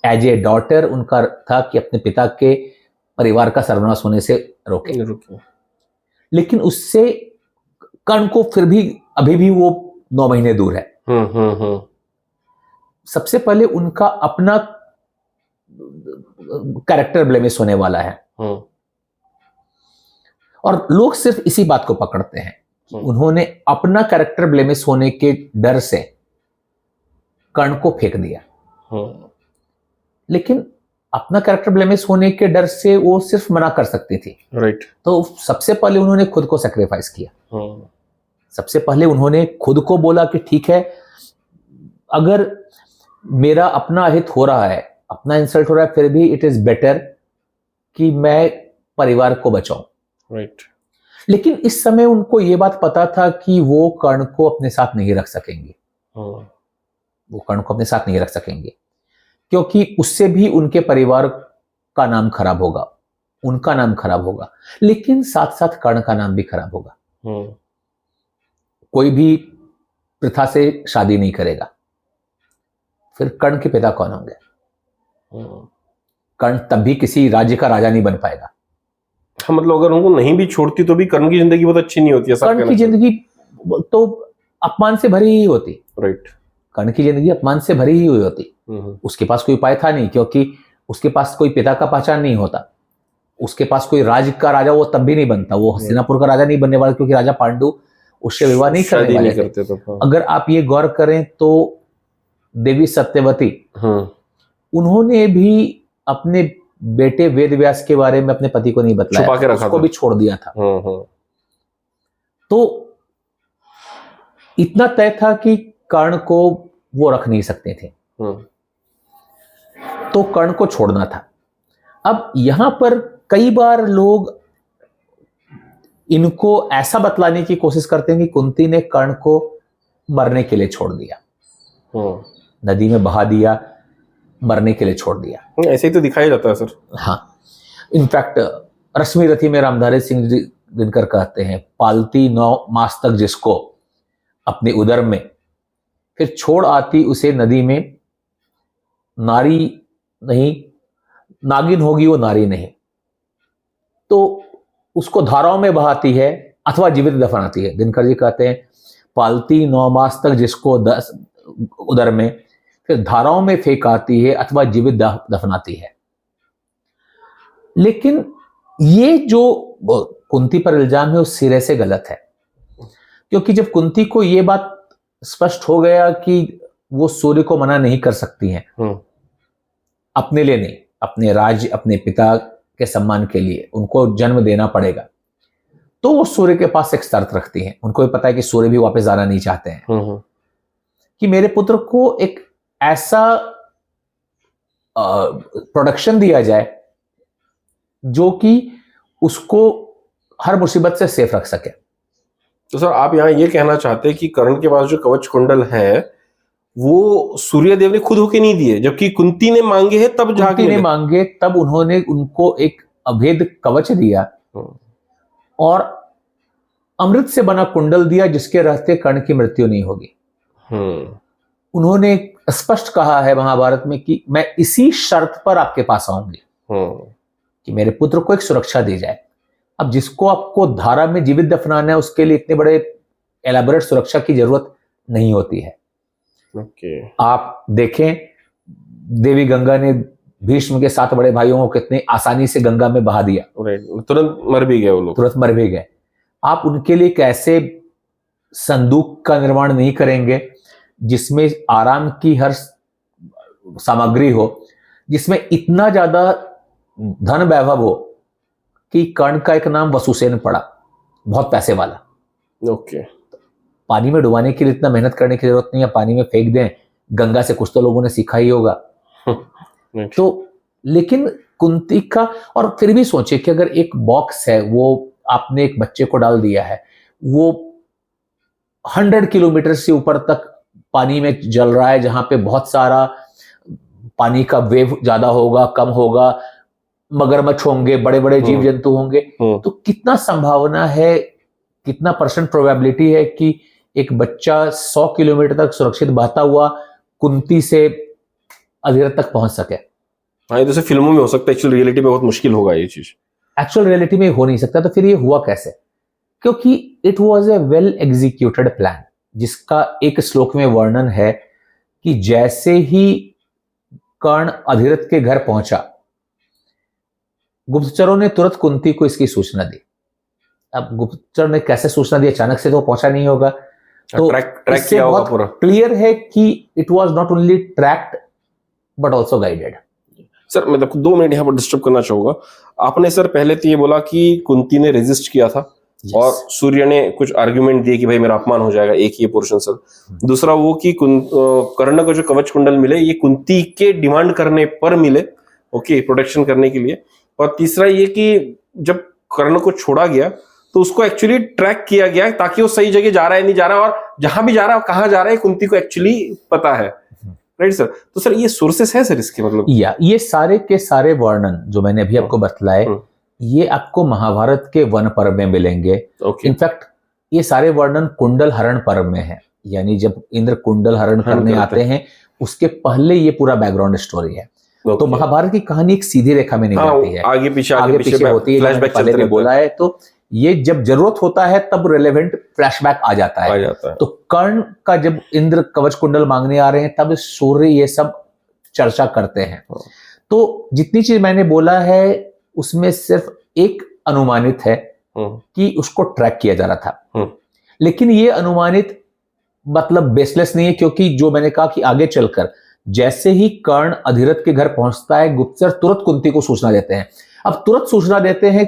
एज ए डॉटर उनका था कि अपने पिता के परिवार का सर्वनाश होने से रोके। लेकिन उससे कर्ण को फिर भी अभी भी वो 9 महीने दूर है। सबसे पहले उनका अपना कैरेक्टर ब्लेमिश होने वाला है, और लोग सिर्फ इसी बात को पकड़ते हैं कि उन्होंने अपना कैरेक्टर ब्लेमिश होने के डर से कर्ण को फेंक दिया। लेकिन अपना कैरेक्टर ब्लेमिश होने के डर से वो सिर्फ मना कर सकती थी। तो सबसे पहले उन्होंने खुद को सैक्रिफाइस किया। सबसे पहले उन्होंने खुद को बोला कि ठीक है, अगर मेरा अपना हित हो रहा है, अपना इंसल्ट हो रहा है, फिर भी इट इज बेटर कि मैं परिवार को बचाऊं। लेकिन इस समय उनको ये बात पता था कि वो कर्ण को अपने साथ नहीं रख सकेंगे। वो कर्ण को अपने साथ नहीं रख सकेंगे क्योंकि उससे भी उनके परिवार का नाम खराब होगा, उनका नाम खराब होगा, लेकिन साथ साथ कर्ण का नाम भी खराब होगा। कोई भी प्रथा से शादी नहीं करेगा, फिर कर्ण के पिता कौन होंगे? कर्ण तब भी किसी राज्य का राजा नहीं बन पाएगा।
हाँ, मतलब अगर उनको नहीं भी छोड़ती तो भी कर्ण की जिंदगी बहुत अच्छी नहीं होती है।
कर्ण की जिंदगी तो अपमान से भरी ही होती। कर्ण की जिंदगी अपमान से भरी ही हुई होती। उसके पास कोई उपाय था नहीं, क्योंकि उसके पास कोई पिता का पहचान नहीं होता, उसके पास कोई राज का राजा वो तब भी नहीं बनता, वो हस्तिनापुर का राजा नहीं बनने वाला, क्योंकि राजा पांडु उससे विवाह नहीं करने वाले थे। अगर आप ये गौर करें तो देवी सत्यवती उन्होंने भी अपने बेटे वेद व्यास के बारे में अपने पति को नहीं बतलाया,
छुपा के रखा
उसको भी छोड़ दिया था। तो इतना तय था कि कर्ण को वो रख नहीं सकते थे, तो कर्ण को छोड़ना था। अब यहां पर कई बार लोग इनको ऐसा बतलाने की कोशिश करते हैं कि कुंती ने कर्ण को मरने के लिए छोड़ दिया, नदी में बहा दिया, मरने के लिए छोड़ दिया।
ऐसे ही तो दिखाई जाता है सर।
हाँ, इनफैक्ट रश्मि रथी में रामधारी सिंह दिनकर कहते हैं, पालती 9 मास तक जिसको अपने उदर में, फिर छोड़ आती उसे नदी में, नारी नहीं नागिन होगी वो नारी नहीं, तो उसको धाराओं में बहाती है अथवा जीवित दफनाती है। दिनकर जी कहते हैं, पालती 9 मास तक जिसको 10 उदर में, फिर धाराओं में फेंक आती है अथवा जीवित दफनाती है। लेकिन ये जो कुंती पर इल्जाम है उस सिरे से गलत है, क्योंकि जब कुंती को ये बात स्पष्ट हो गया कि वो सूर्य को मना नहीं कर सकती हैं, अपने लिए नहीं, अपने राज्य अपने पिता के सम्मान के लिए उनको जन्म देना पड़ेगा, तो वो सूर्य के पास एक शर्त रखती हैं। उनको भी पता है कि सूर्य भी वापस जाना नहीं चाहते हैं, कि मेरे पुत्र को एक ऐसा प्रोडक्शन दिया जाए जो कि उसको हर मुसीबत से सेफ रख सके।
तो सर आप यहाँ ये कहना चाहते हैं कि कर्ण के पास जो कवच कुंडल है वो सूर्यदेव ने खुद होके नहीं दिए, जबकि कुंती ने मांगे हैं तब जाके
कुंती ने मांगे तब उन्होंने उनको एक अभेद कवच दिया और अमृत से बना कुंडल दिया, जिसके रहते कर्ण की मृत्यु नहीं होगी। उन्होंने स्पष्ट कहा है महाभारत में कि मैं इसी शर्त पर आपके पास आऊंगी कि मेरे पुत्र को एक सुरक्षा दी जाए। अब जिसको आपको धारा में जीवित दफनाना है उसके लिए इतने बड़े एलाबोरेट सुरक्षा की जरूरत नहीं होती है। आप देखें, देवी गंगा ने भीष्म के 7 बड़े भाइयों को कितनी आसानी से गंगा में बहा दिया,
तुरंत मर भी गए वो लोग,
तुरंत मर भी गए। आप उनके लिए कैसे संदूक का निर्माण नहीं करेंगे जिसमें आराम की हर सामग्री हो, जिसमें इतना ज्यादा धन वैभव हो कि कर्ण का एक नाम वसुसेन पड़ा, बहुत पैसे वाला। पानी में डुबाने के लिए इतना मेहनत करने की जरूरत नहीं है, पानी में फेंक दें, गंगा से कुछ तो लोगों ने सीखा ही होगा। तो लेकिन कुंती का, और फिर भी सोचे कि अगर एक बॉक्स है वो आपने एक बच्चे को डाल दिया है, वो 100 किलोमीटर से ऊपर तक पानी में जल रहा है, जहां पे बहुत सारा पानी का वेव ज्यादा होगा कम होगा, मगरमच्छ होंगे, बड़े बड़े जीव जंतु होंगे, तो कितना संभावना है, कितना % प्रोबेबिलिटी है कि एक बच्चा 100 किलोमीटर तक सुरक्षित बहता हुआ कुंती से अधीरथ तक पहुंच सके।
हाँ, ये जैसे फिल्मों में हो सकता है, एक्चुअल रियलिटी में बहुत मुश्किल होगा ये चीज।
एक्चुअल रियलिटी में हो नहीं सकता, तो फिर ये हुआ कैसे? क्योंकि it was a well executed plan, जिसका एक श्लोक में वर्णन है कि जैसे ही कर्ण अधीरथ के घर पहुंचा, गुप्तचरों ने तुरंत कुंती को इसकी सूचना दी। अब गुप्तचर ने कैसे सूचना दी, अचानक से तो पहुंचा नहीं होगा, तो
ट्रैक किया होगा पूरा।
क्लियर है कि it was not only tracked but also guided.
Sir मैं 2 मिनट यहाँ पर डिस्टर्ब करना चाहूंगा। आपने सर पहले तो ये बोला कि कुंती ने रेजिस्ट किया था, और सूर्य ने कुछ आर्ग्यूमेंट दिए कि भाई मेरा अपमान हो जाएगा, एक ये पोर्शन सर। दूसरा वो कि कर्ण को जो कवच कुंडल मिले ये कुंती के डिमांड करने पर मिले, ओके, प्रोटेक्शन करने के लिए। और तीसरा ये कि जब कर्ण को छोड़ा गया तो उसको एक्चुअली ट्रैक किया गया ताकि वो सही जगह जा रहा है नहीं जा रहा, और जहां भी जा रहा है कहां जा रहा है कुंती को एक्चुअली पता है, राइट सर? तो सर ये सोर्सेस है सर इसके, मतलब
ये सारे के सारे वर्णन जो मैंने अभी आपको बतलाए ये आपको महाभारत के वन पर्व में मिलेंगे। इनफैक्ट ये सारे वर्णन कुंडल हरण पर्व में है, यानी जब इंद्र कुंडल हरण करने आते हैं उसके पहले ये पूरा बैकग्राउंड स्टोरी है। तो महाभारत की कहानी एक सीधी रेखा में नहीं जाती है,
आगे पीछे
होती है, पहले भी बोला है। तो ये जब जरूरत होता है तब रिलेवेंट फ्लैशबैक आ जाता है। तो कर्ण का जब इंद्र कवच कुंडल मांगने आ रहे हैं तब सूर्य ये सब चर्चा करते हैं। तो जितनी चीज मैंने बोला है उसमें सिर्फ एक अनुमानित है कि उसको ट्रैक किया जा रहा था, लेकिन ये अनुमानित मतलब बेसलेस नहीं है, क्योंकि जो मैंने कहा कि आगे चलकर जैसे ही कर्ण अधिरथ के घर पहुंचता है गुप्तचर तुरंत कुंती को सूचना देते हैं। अब तुरंत सूचना देते हैं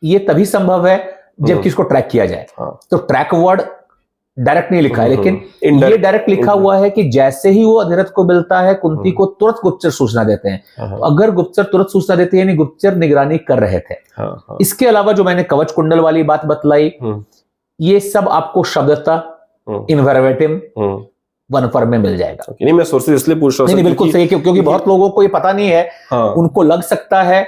ये तभी संभव है जबकि इसको ट्रैक किया जाए। तो ट्रैक वर्ड डायरेक्ट नहीं लिखा है, लेकिन ये डायरेक्ट लिखा हुआ है कि जैसे ही वो अधिरथ को मिलता है कुंती को तुरंत गुप्तचर सूचना देते हैं। तो अगर गुप्तचर तुरंत सूचना देते हैं यानी गुप्तचर निगरानी कर रहे थे। इसके अलावा जो मैंने कवच कुंडल वाली बात बतलाई ये सब आपको शब्दतः इनवर्वेटिम वन पर में मिल जाएगा।
नहीं मैं सोर्सेज इसलिए पूछ रहा हूं
नहीं बिल्कुल सही, क्योंकि बहुत लोगों को ये पता नहीं है। उनको लग सकता है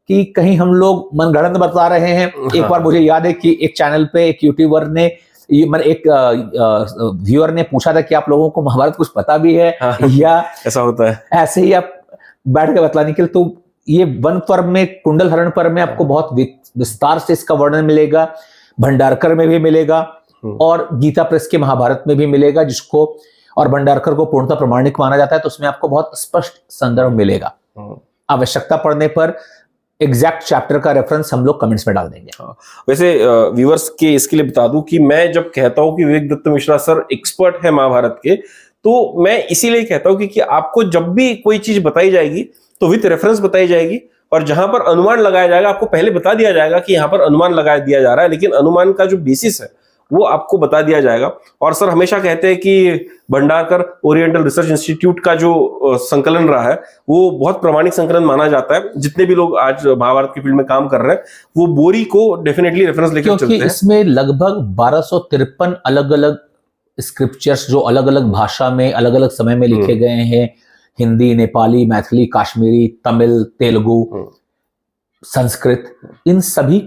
कि कहीं हम लोग मनगढ़ंत बता रहे हैं। एक बार मुझे याद है कि एक चैनल पे एक यूट्यूबर ने एक व्यूअर ने पूछा था कि आप लोगों को महाभारत कुछ पता भी है या
ऐसा होता है,
ऐसे ही आप बैठ के बतलाने के लिए। तो ये वन पर्व में कुंडल हरण पर्व में आपको बहुत विस्तार से इसका वर्णन मिलेगा, भंडारकर में भी मिलेगा और गीता प्रेस के महाभारत में भी मिलेगा, जिसको और भंडारकर को पूर्णतः प्रमाणिक माना जाता है। तो उसमें आपको बहुत स्पष्ट संदर्भ मिलेगा। आवश्यकता पड़ने पर एग्जैक्ट चैप्टर का रेफरेंस हम लोग कमेंट्स में डाल देंगे।
वैसे व्यूअर्स के इसके लिए बता दूं कि मैं जब कहता हूं कि विवेक दत्त मिश्रा सर एक्सपर्ट है महाभारत के, तो मैं इसीलिए कहता हूं कि आपको जब भी कोई चीज बताई जाएगी तो विद रेफरेंस बताई जाएगी, और जहां पर अनुमान लगाया जाएगा आपको पहले बता दिया जाएगा कि यहां पर अनुमान लगा दिया जा रहा है, लेकिन अनुमान का जो बेसिस है वो आपको बता दिया जाएगा। और सर हमेशा कहते हैं कि भंडारकर ओरिएंटल रिसर्च इंस्टीट्यूट का जो संकलन रहा है वो बहुत प्रामाणिक संकलन माना जाता है। जितने भी लोग आज महाभारत की फील्ड में काम कर रहे हैं वो बोरी को डेफिनेटली रेफरेंस लेकर चलते हैं।
इसमें लगभग 1253 अलग अलग स्क्रिप्चर्स जो अलग अलग भाषा में अलग अलग समय में लिखे गए हैं, हिंदी, नेपाली, मैथिली, काश्मीरी, तमिल, तेलुगु, संस्कृत, इन सभी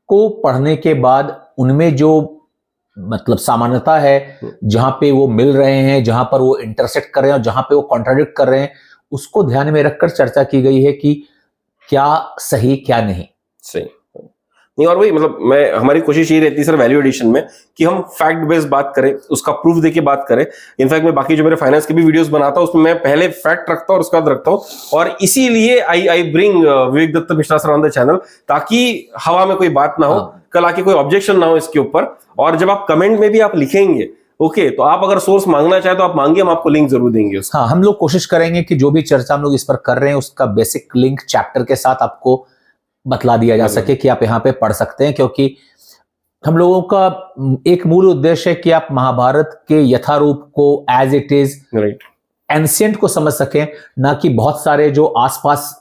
को पढ़ने के बाद उनमें जो मतलब सामान्यता है, जहां पे वो मिल रहे हैं, जहां पर वो इंटरसेक्ट कर रहे हैं और जहां पे वो कॉन्ट्राडिक्ट कर रहे हैं, उसको ध्यान में रखकर चर्चा की गई है कि क्या सही क्या नहीं
सही नहीं। और वही मतलब मैं हमारी कोशिश ये रहती है सर वैल्यू एडिशन में कि हम फैक्ट बेस्ड बात करें, उसका प्रूफ देके बात करें। इनफैक्ट मैं बाकी जो मेरे फाइनेंस के भी वीडियोस बनाता हूं उसमें मैं पहले फैक्ट रखता हूं और उसके बाद रखता हूं, और इसीलिए I bring Vivek Dutt Mishra sir on the channel, ताकि हवा में कोई बात ना हो, कल आके कोई ऑब्जेक्शन ना हो इसके ऊपर। और जब आप कमेंट में भी आप लिखेंगे ओके तो आप अगर सोर्स मांगना चाहे तो आप मांगिए, हम आपको लिंक जरूर देंगे उसका।
हाँ, हम लोग कोशिश करेंगे कि जो भी चर्चा हम लोग इस पर कर रहे हैं उसका बेसिक लिंक चैप्टर के साथ आपको बतला दिया जा सके कि आप यहाँ पे पढ़ सकते हैं, क्योंकि हम लोगों का एक मूल उद्देश्य है कि आप महाभारत के यथारूप को एज इट इज एंशिएंट को समझ सकें, ना कि बहुत सारे जो आसपास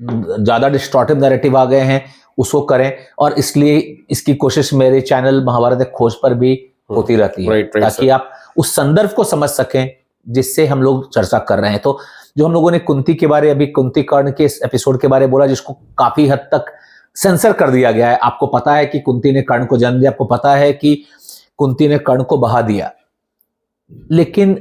ज्यादा डिस्टॉर्टिव नैरेटिव आ गए हैं उसको करें। और इसलिए इसकी कोशिश मेरे चैनल महाभारत एक खोज पर भी होती रहती है ताकि आप उस संदर्भ को समझ सकें जिससे हम लोग चर्चा कर रहे हैं। तो जो हम लोगों ने कुंती के बारे, अभी कुंती कर्ण के इस एपिसोड के बारे में बोला जिसको काफी हद तक सेंसर कर दिया गया है, आपको पता है कि कुंती ने कर्ण को जन्म दिया, आपको पता है कि कुंती ने कर्ण को बहा दिया, लेकिन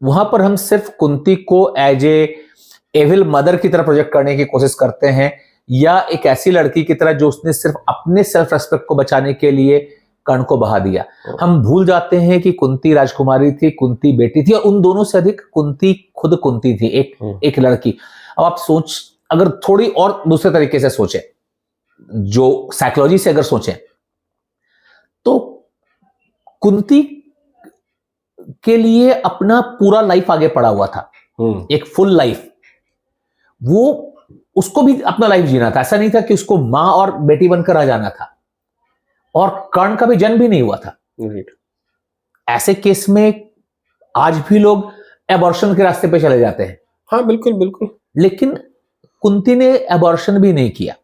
वहां पर हम सिर्फ कुंती को एज एविल मदर की तरह प्रोजेक्ट करने की कोशिश करते हैं, या एक ऐसी लड़की की तरह जो उसने सिर्फ अपने सेल्फ रेस्पेक्ट को बचाने के लिए कर्ण को बहा दिया। हम भूल जाते हैं कि कुंती राजकुमारी थी, कुंती बेटी थी, और उन दोनों से अधिक कुंती खुद कुंती थी, एक लड़की। अब आप अगर थोड़ी और दूसरे तरीके से सोचें, जो साइकोलॉजी से अगर सोचें, तो कुंती के लिए अपना पूरा लाइफ आगे पड़ा हुआ था, एक फुल लाइफ। वो उसको भी अपना लाइफ जीना था, ऐसा नहीं था कि उसको मां और बेटी बनकर आ जाना था, और कर्ण का भी जन्म भी नहीं हुआ था। ऐसे केस में आज भी लोग एबॉर्शन के रास्ते पे चले जाते हैं।
हाँ बिल्कुल बिल्कुल।
लेकिन कुंती ने एबॉर्शन भी नहीं किया।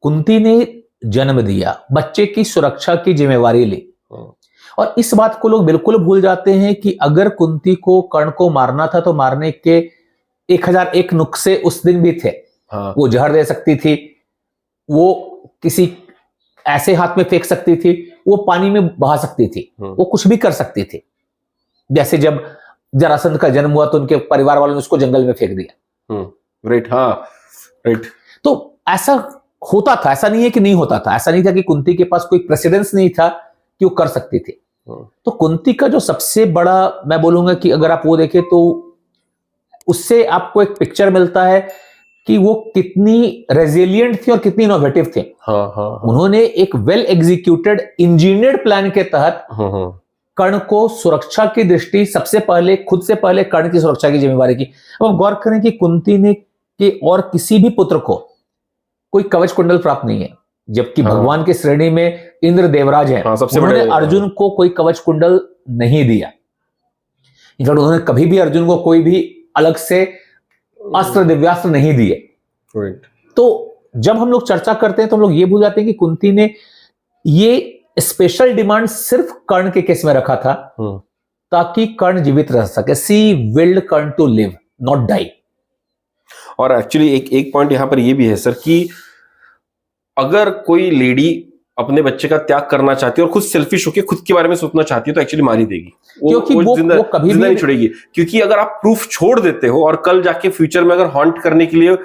कुंती ने जन्म दिया, बच्चे की सुरक्षा की जिम्मेवारी ली। और इस बात को लोग बिल्कुल भूल जाते हैं कि अगर कुंती को कर्ण को मारना था तो मारने के 1001 नुस्खे उस दिन भी थे। वो जहर दे सकती थी, वो किसी ऐसे हाथ में फेंक सकती थी, वो पानी में बहा सकती थी, वो कुछ भी कर सकती थी। जैसे जब जरासंध का जन्म हुआ तो उनके परिवार वालों ने उसको जंगल में फेंक दिया।
राइट, हाँ राइट।
तो ऐसा होता था, ऐसा नहीं है कि नहीं होता था, ऐसा नहीं था कि कुंती के पास कोई प्रेसिडेंस नहीं था कि वो कर सकती थी। तो कुंती का जो सबसे बड़ा, मैं बोलूंगा कि अगर आप वो देखें तो उससे आपको एक पिक्चर मिलता है कि वो कितनी रेजिलिएंट थी और कितनी इनोवेटिव थी। उन्होंने एक वेल एग्जीक्यूटेड इंजीनियर्ड प्लान के तहत कर्ण को सुरक्षा की दृष्टि सबसे पहले, खुद से पहले कर्ण की सुरक्षा की जिम्मेवारी की। अब आप गौर करें कि कुंती ने के और किसी भी पुत्र को कोई कवच कुंडल प्राप्त नहीं है, जबकि भगवान की श्रेणी में इंद्र देवराज है। उन्होंने अर्जुन को कोई कवच कुंडल नहीं दिया। इनफैक्ट उन्होंने कभी भी अर्जुन को कोई भी अलग से अस्त्र दिव्यास्त्र नहीं दिए। तो जब हम लोग चर्चा करते हैं तो हम लोग ये भूल जाते हैं कि कुंती ने ये स्पेशल डिमांड सिर्फ कर्ण के केस में रखा था ताकि कर्ण जीवित रह सके। She willed Karna to live, not die.
और एक्चुअली एक पॉइंट यहां पर ये भी है सर कि अगर कोई लेडी अपने बच्चे का त्याग करना चाहती है और खुद सेल्फिश होकर खुद के बारे में सोचना चाहती है तो एक्चुअली मार ही देगी,
क्योंकि वो कभी
नहीं छोड़ेगी। क्योंकि अगर आप प्रूफ छोड़ देते हो और कल जाके फ्यूचर में अगर हॉन्ट करने के लिए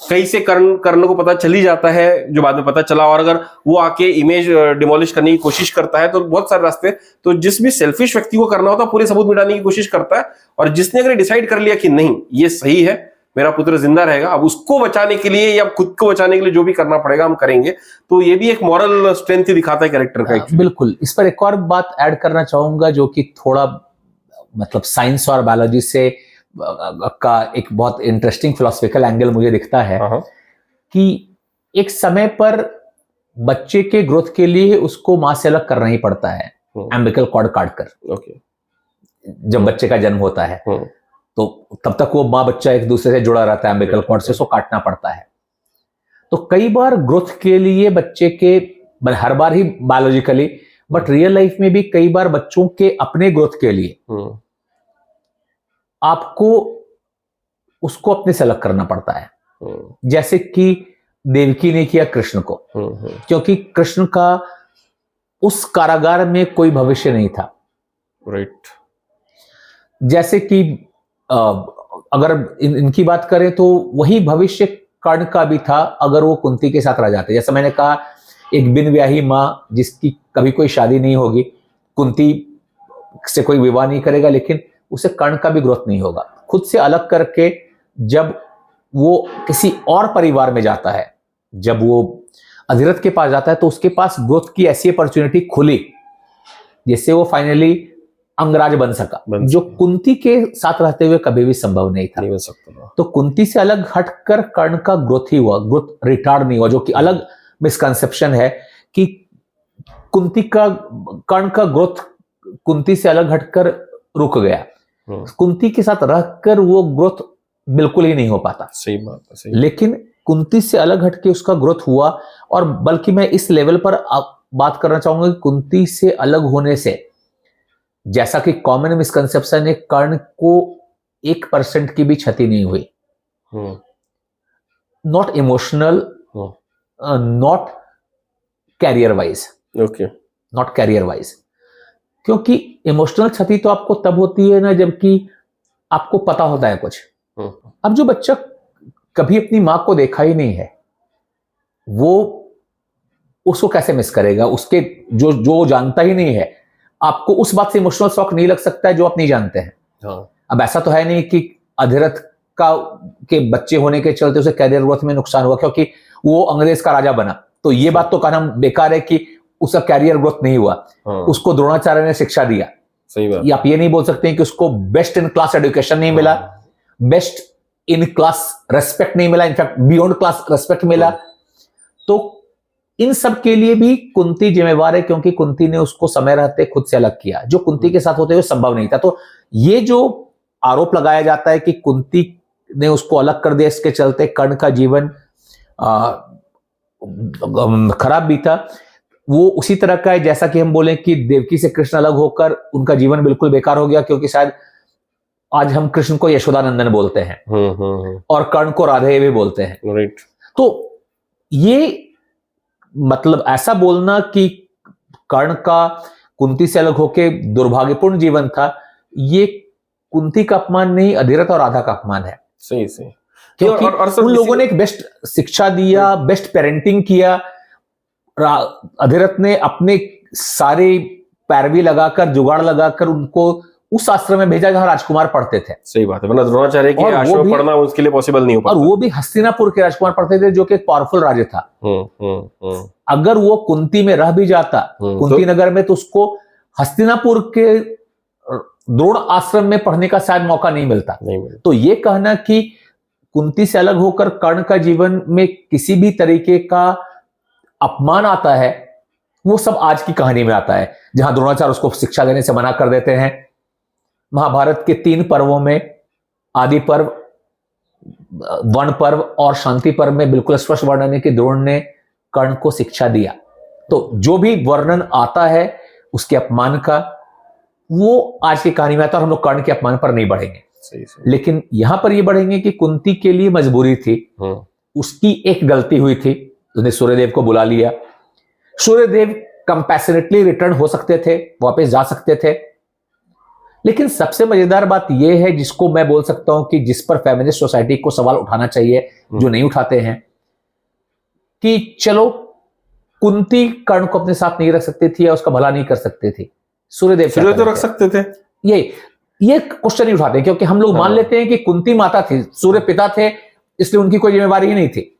कहीं से कर्ण को पता चली जाता है, जो बाद में पता चला, और अगर वो आके इमेज डिमोलिश करने की कोशिश करता है तो बहुत सारे रास्ते, तो जिस भी सेल्फिश व्यक्ति को करना होता है पूरे सबूत मिटाने की कोशिश करता है। और जिसने अगर डिसाइड कर लिया कि नहीं ये सही है, मेरा पुत्र जिंदा रहेगा, अब उसको बचाने के लिए या खुद को बचाने के लिए जो भी करना पड़ेगा हम करेंगे, तो ये भी एक मॉरल स्ट्रेंथ ही दिखाता है कैरेक्टर का।
बिल्कुल। इस पर एक और बात ऐड करना चाहूंगा जो कि थोड़ा मतलब साइंस और बायोलॉजी से का एक बहुत इंटरेस्टिंग फिलोसफिकल एंगल मुझे दिखता है कि एक समय पर बच्चे के ग्रोथ के लिए उसको मां से अलग करना ही पड़ता है, एम्बिकल कॉर्ड काटकर। जब बच्चे का जन्म होता है तो तब तक वो माँ बच्चा एक दूसरे से जुड़ा रहता है, एम्बिकल कॉर्ड से उसको काटना पड़ता है। तो कई बार ग्रोथ के लिए बच्चे के, हर बार ही बायोलॉजिकली, बट रियल लाइफ में भी कई बार बच्चों के अपने ग्रोथ के लिए आपको उसको अपने से अलग करना पड़ता है। जैसे कि देवकी ने किया कृष्ण को, क्योंकि कृष्ण का उस कारागार में कोई भविष्य नहीं था।
राइट।
जैसे कि अगर इनकी बात करें तो वही भविष्य कर्ण का भी था अगर वो कुंती के साथ रह जाते। जैसा मैंने कहा, एक बिन ब्याही माँ जिसकी कभी कोई शादी नहीं होगी, कुंती से कोई विवाह नहीं करेगा, लेकिन उसे कर्ण का भी ग्रोथ नहीं होगा। खुद से अलग करके जब वो किसी और परिवार में जाता है, जब वो अधिरथ के पास जाता है, तो उसके पास ग्रोथ की ऐसी अपॉर्चुनिटी खुली जिससे वो फाइनली अंगराज बन सका, जो कुंती के साथ रहते हुए कभी भी संभव नहीं था।
नहीं सकता।
तो कुंती से अलग हटकर कर्ण का ग्रोथ ही हुआ, ग्रोथ रिटार्ड नहीं हुआ, जो कि अलग मिसकंसेप्शन है कि कर्ण का ग्रोथ कुंती से अलग हटकर रुक गया। कुंती के साथ रहकर वो ग्रोथ बिल्कुल ही नहीं हो पाता।
सही बात है, सही।
लेकिन कुंती से अलग हटके उसका ग्रोथ हुआ। और बल्कि मैं इस लेवल पर बात करना चाहूंगा कि कुंती से अलग होने से, जैसा कि कॉमन मिसकंसेप्शन है, कर्ण को 1% की भी क्षति नहीं हुई। Not emotional, not career wise.
Okay.
Not career wise, क्योंकि इमोशनल क्षति तो आपको तब होती है ना जबकि आपको पता होता है कुछ। अब जो बच्चा कभी अपनी मां को देखा ही नहीं है, वो उसको कैसे मिस करेगा? उसके जो जानता ही नहीं है, आपको उस बात से इमोशनल शॉक नहीं लग सकता है जो आप नहीं जानते हैं। अब ऐसा तो है नहीं कि अधिरथ के बच्चे होने के चलते उसे कैरियर ग्रोथ में नुकसान हुआ क्योंकि वो अंग्रेज का राजा बना, तो ये बात तो कहना बेकार है कि उसका कैरियर ग्रोथ नहीं हुआ। उसको द्रोणाचार्य ने शिक्षा दिया।
सही बात।
आप ये नहीं बोल सकते हैं कि उसको बेस्ट इन क्लास एजुकेशन नहीं मिला, बेस्ट इन क्लास रेस्पेक्ट नहीं मिला, इनफैक्ट बियॉन्ड क्लास रेस्पेक्ट मिला। तो इन सब के लिए भी कुंती जिम्मेवार है, क्योंकि कुंती ने उसको समय रहते खुद से अलग किया, जो कुंती के साथ होते हुए संभव नहीं था। तो ये जो आरोप लगाया जाता है कि कुंती ने उसको अलग कर दिया, इसके चलते कर्ण का जीवन खराब भी था, वो उसी तरह का है जैसा कि हम बोले कि देवकी से कृष्ण अलग होकर उनका जीवन बिल्कुल बेकार हो गया, क्योंकि शायद आज हम कृष्ण को यशोदानंदन बोलते हैं और कर्ण को राधे भी बोलते हैं।
राइट।
तो ये मतलब ऐसा बोलना कि कर्ण का कुंती से अलग होके दुर्भाग्यपूर्ण जीवन था, ये कुंती का अपमान नहीं, अधिरथ और राधा का अपमान है।
सही सही।
क्योंकि
और
उन लोगों ने एक बेस्ट शिक्षा दिया, बेस्ट पेरेंटिंग किया। अधिरथ ने अपने सारे पैरवी लगाकर, जुगाड़ लगाकर उनको उस आश्रम में भेजा जहां राजकुमार पढ़ते थे।
सही बात है, वरना द्रोणाचार्य के आश्रम में पढ़ना उसके लिए पॉसिबल नहीं हो पाता।
और वो भी हस्तिनापुर के राजकुमार पढ़ते थे, जो कि एक पावरफुल राज्य था। अगर वो कुंती में रह भी जाता, कुंती नगर में, तो उसको हस्तिनापुर के द्रोण आश्रम में पढ़ने का शायद मौका नहीं मिलता। तो ये कहना कि कुंती से अलग होकर कर्ण का जीवन में किसी भी तरीके का अपमान आता है, वो सब आज की कहानी में आता है, जहां द्रोणाचार्य उसको शिक्षा देने से मना कर देते हैं। महाभारत के 3 पर्वों में, आदि पर्व, वन पर्व और शांति पर्व में बिल्कुल स्पष्ट वर्णन है कि द्रोण ने कर्ण को शिक्षा दिया। तो जो भी वर्णन आता है उसके अपमान का, वो आज की कहानी में आता है, और हम लोग कर्ण के अपमान पर नहीं बढ़ेंगे।
सही।
लेकिन यहां पर ये बढ़ेंगे कि कुंती के लिए मजबूरी थी, उसकी एक गलती हुई थी, उसने सूर्यदेव को बुला लिया। सूर्यदेव कंपैशनेटली रिटर्न हो सकते थे, वापस जा सकते थे। लेकिन सबसे मजेदार बात यह है, जिसको मैं बोल सकता हूं कि जिस पर फेमिनिस्ट सोसाइटी को सवाल उठाना चाहिए, जो नहीं उठाते हैं, कि चलो कुंती कर्ण को अपने साथ नहीं रख सकती थी या उसका भला नहीं कर सकती थी, सूर्यदेव
तो रख सकते थे।
ये क्वेश्चन नहीं उठाते, क्योंकि हम लोग मान लेते हैं कि कुंती माता थी, सूर्य पिता थे, इसलिए उनकी कोई जिम्मेवारी ही नहीं थी।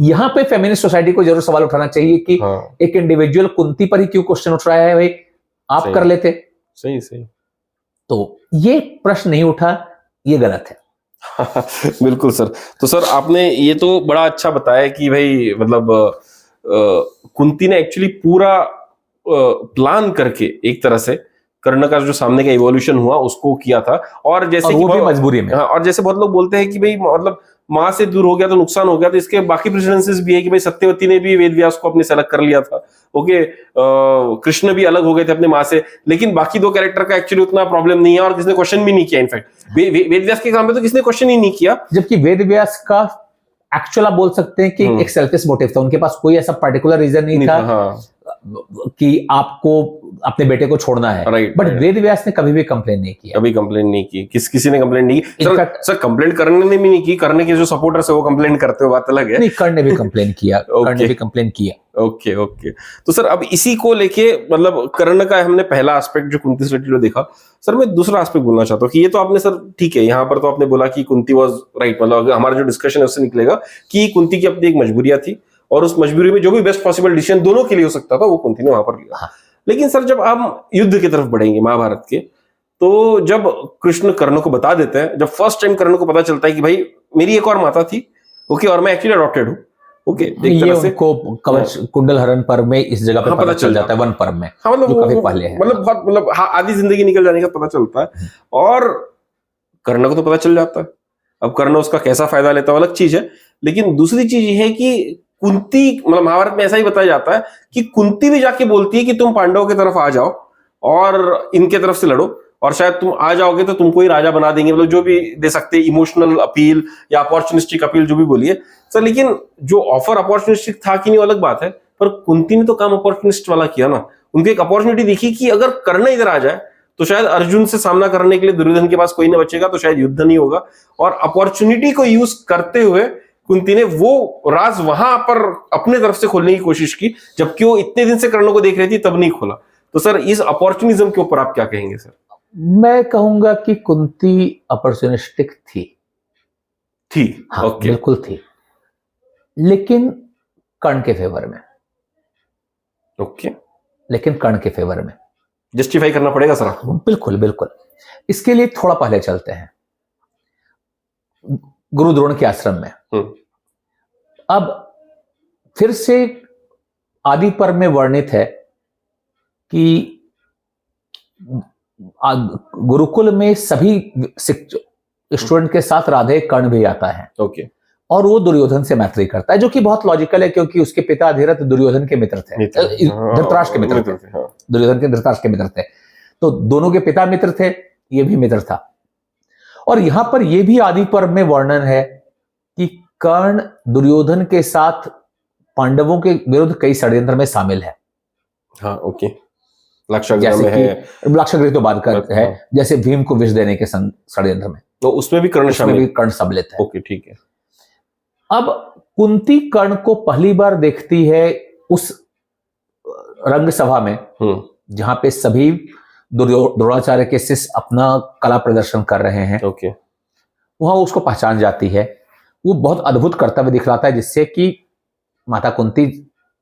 यहां पे फेमिनिस्ट सोसाइटी को जरूर सवाल उठाना चाहिए कि एक इंडिविजुअल कुंती पर ही क्यों क्वेश्चन उठ रहा है, भाई आप कर लेते।
सही।
तो ये प्रश्न नहीं उठा, ये गलत है।
बिल्कुल सर। तो सर आपने ये तो बड़ा अच्छा बताया कि भाई मतलब कुंती ने एक्चुअली पूरा प्लान करके एक तरह से कर्ण का जो सामने का इवोल्यूशन हुआ उसको किया था। और जैसे
वो भी मजबूरी में।
और जैसे बहुत लोग बोलते हैं कि भाई मतलब माँ से दूर हो गया तो नुकसान हो गया, तो इसके बाकी प्रेसिडेंसेस भी है कि भाई सत्यवती ने भी वेद व्यास को अपने से अलग कर लिया था। ओके, कृष्ण भी अलग हो गए थे अपने माँ से, लेकिन बाकी 2 कैरेक्टर का एक्चुअली उतना प्रॉब्लम नहीं है और किसी ने क्वेश्चन भी नहीं किया। इनफैक्ट वेद व्यास के काम में तो किसी ने क्वेश्चन ही नहीं किया,
जबकि वेद व्यास का एक्चुअल आप बोल सकते हैं कि एक सेल्फिश मोटिव था, उनके पास कोई ऐसा पर्टिकुलर रीजन नहीं था कि आपको अपने बेटे को छोड़ना है। बट वेद व्यास ने कभी भी कंप्लेन नहीं किया,
कभी कंप्लेन नहीं की, किसी ने कंप्लेन नहीं की। सर कंप्लेन करने ने भी नहीं की, करने के जो सपोर्टर्स है वो कंप्लेन करते हो, बात अलग है।
नहीं, कर्ण ने भी कंप्लेन किया। कर्ण ने भी कंप्लेन किया।
ओके। तो सर अब इसी को लेके मतलब कर्ण का हमने पहला एस्पेक्ट जो कुंती से रिलेटेड देखा। सर मैं दूसरा एस्पेक्ट बोलना चाहता हूँ कि ये तो आपने सर ठीक है, यहाँ पर तो आपने बोला कि कुंती वाज राइट, मतलब हमारा जो डिस्कशन है उससे निकलेगा कि कुंती की अपनी एक मजबूरियां थी और उस मजबूरी में जो भी बेस्ट पॉसिबल डिसीजन दोनों के लिए हो सकता था वो कुंती ने वहां पर लिया। लेकिन सर जब हम युद्ध की तरफ बढ़ेंगे महाभारत के, तो जब कृष्ण कर्ण को बता देते हैं, जब फर्स्ट टाइम कर्ण को पता चलता है कि भाई मेरी एक और माता थी, ओके, और मैं एक्चुअली अडॉप्टेड हूँ, ओके, एक तरह से
उनको कवच कुंडल हरण पर्व में इस जगह पे पता चल जाता है, वन पर्व में।
हाँ, मतलब
काफी पहले है,
मतलब बहुत मतलब आधी जिंदगी निकल जाने का पता चलता है और कर्ण को तो पता चल जाता है। अब कर्ण उसका कैसा फायदा लेता है अलग चीज है, लेकिन दूसरी चीज ये है कि कुंती, मतलब महाभारत में ऐसा ही बताया जाता है कि कुंती भी जाके बोलती है कि तुम पांडवों की तरफ आ जाओ और इनके तरफ से लड़ो, और शायद तुम आ जाओगे तो तुमको ही राजा बना देंगे, मतलब जो भी दे सकते, इमोशनल अपील या अपॉर्चुनिस्टिक अपील जो भी बोलिए सर। लेकिन जो ऑफर अपॉर्चुनिस्टिक था कि नहीं अलग बात है, पर कुंती ने तो काम अपॉर्चुनिस्ट वाला किया ना। उनको एक अपॉर्चुनिटी दिखी कि अगर कर्ण इधर आ जाए तो शायद अर्जुन से सामना करने के लिए दुर्योधन के पास कोई ना बचेगा, तो शायद युद्ध नहीं होगा। और अपॉर्चुनिटी को यूज करते हुए कुंती ने वो राज वहां पर अपने तरफ से खोलने की कोशिश की, जबकि वो इतने दिन से कर्ण को देख रही थी तब नहीं खोला। तो सर इस अपॉर्चुनिज्म के ऊपर आप क्या कहेंगे सर?
मैं कहूंगा कि कुंती अपॉर्चुनिस्टिक थी। हाँ,
ओके,
बिल्कुल थी, लेकिन कर्ण के फेवर में।
ओके,
लेकिन कर्ण के फेवर में
जस्टिफाई करना पड़ेगा सर आपको।
बिल्कुल। इसके लिए थोड़ा पहले चलते हैं, गुरु द्रोण के आश्रम में। अब फिर से आदि पर्व में वर्णित है कि गुरुकुल में सभी स्टूडेंट के साथ राधे कर्ण भी आता है।
ओके,
और वो दुर्योधन से मैत्री करता है, जो कि बहुत लॉजिकल है, क्योंकि उसके पिता अधिरथ दुर्योधन के मित्र थे, धृतराष्ट्र के मित्र थे, दुर्योधन के धृतराष्ट्र के मित्र थे। तो दोनों के पिता मित्र थे, ये भी मित्र था। और यहां पर यह भी आदि पर्व में वर्णन है कि कर्ण दुर्योधन के साथ पांडवों के विरुद्ध कई षड्यंत्र में शामिल है।
हाँ, ओके, लाक्षागृह में है,
लाक्षागृह तो बाद का है, जैसे भीम को विष देने के षड्यंत्र में।
तो उसमें भी कर्ण
उसमें
शामिल,
भी कर्ण सम्मिलित है।
ओके ठीक है।
अब कुंती कर्ण को पहली बार देखती है उस रंग सभा में जहां पे सभी द्रोणाचार्य के शिष्य अपना कला प्रदर्शन कर रहे हैं।
ओके।
वहां उसको पहचान जाती है। वो बहुत अद्भुत कर्तव्य दिखलाता है जिससे कि माता कुंती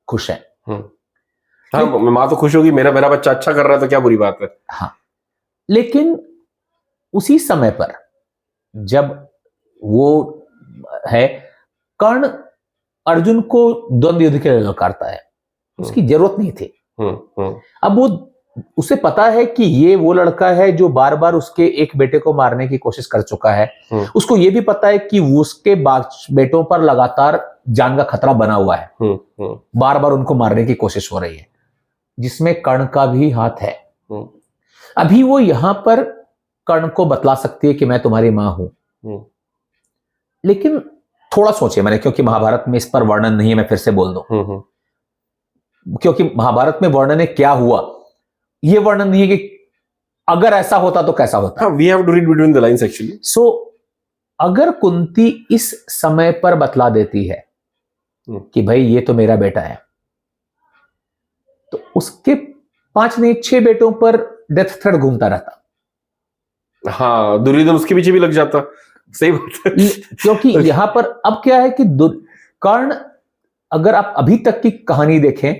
खुश है।
हाँ, माँ तो खुश होगी, मेरा मेरा बच्चा अच्छा कर रहा है तो क्या बुरी बात है।
हाँ, लेकिन उसी समय पर जब वो है, कर्ण अर्जुन को द्वंद्व युद्ध के लिए ललकारता है। उसकी जरूरत नहीं थी। अब वो उसे पता है कि ये वो लड़का है जो बार बार उसके एक बेटे को मारने की कोशिश कर चुका है। उसको ये भी पता है कि उसके बेटों पर लगातार जान का खतरा बना हुआ है। बार बार उनको मारने की कोशिश हो रही है, जिसमें कर्ण का भी हाथ है। अभी वो यहां पर कर्ण को बतला सकती है कि मैं तुम्हारी मां हूं, लेकिन थोड़ा सोचे मैंने, क्योंकि महाभारत में इस पर वर्णन नहीं है, मैं फिर से बोल दूं, क्योंकि महाभारत में वर्णन है क्या हुआ, ये वर्णन नहीं है कि अगर ऐसा होता तो कैसा होता।
We have to read between the lines actually.
So अगर कुंती इस समय पर बतला देती है कि भाई ये तो मेरा बेटा है, तो उसके 5 नहीं 6 बेटों पर डेथ थ्रेट घूमता रहता।
हाँ, दुर्योधन उसके पीछे भी लग जाता। सही बात है।
क्योंकि यहां पर अब क्या है कि कर्ण, अगर आप अभी तक की कहानी देखें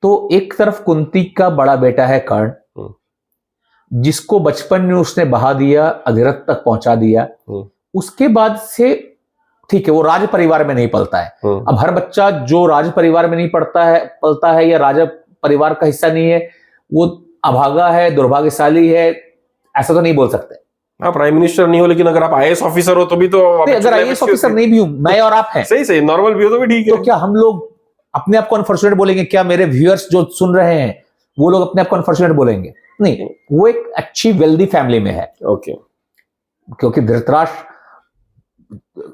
तो एक तरफ कुंती का बड़ा बेटा है कर्ण, जिसको बचपन में उसने बहा दिया, अधिरथ तक पहुंचा दिया। उसके बाद से ठीक है, वो राज परिवार में नहीं पलता है। अब हर बच्चा जो राज परिवार में नहीं पलता है या राजा परिवार का हिस्सा नहीं है, वो अभागा है, दुर्भाग्यशाली है, ऐसा तो नहीं बोल सकते।
आप प्राइम मिनिस्टर नहीं हो, लेकिन अगर आप आईएएस ऑफिसर हो तो भी तो
अगर आईएएस ऑफिसर नहीं भी हूं मैं और आप हैं,
सही नॉर्मल भी हो तो भी ठीक है।
तो क्या हम लोग अपने आप को अनफॉर्चुनेट बोलेंगे? क्या मेरे व्यूअर्स जो सुन रहे हैं वो लोग अपने आप को अनफॉर्चुनेट बोलेंगे? नहीं, वो एक अच्छी वेल्दी फैमिली में है।
ओके।
क्योंकि धृतराष्ट्र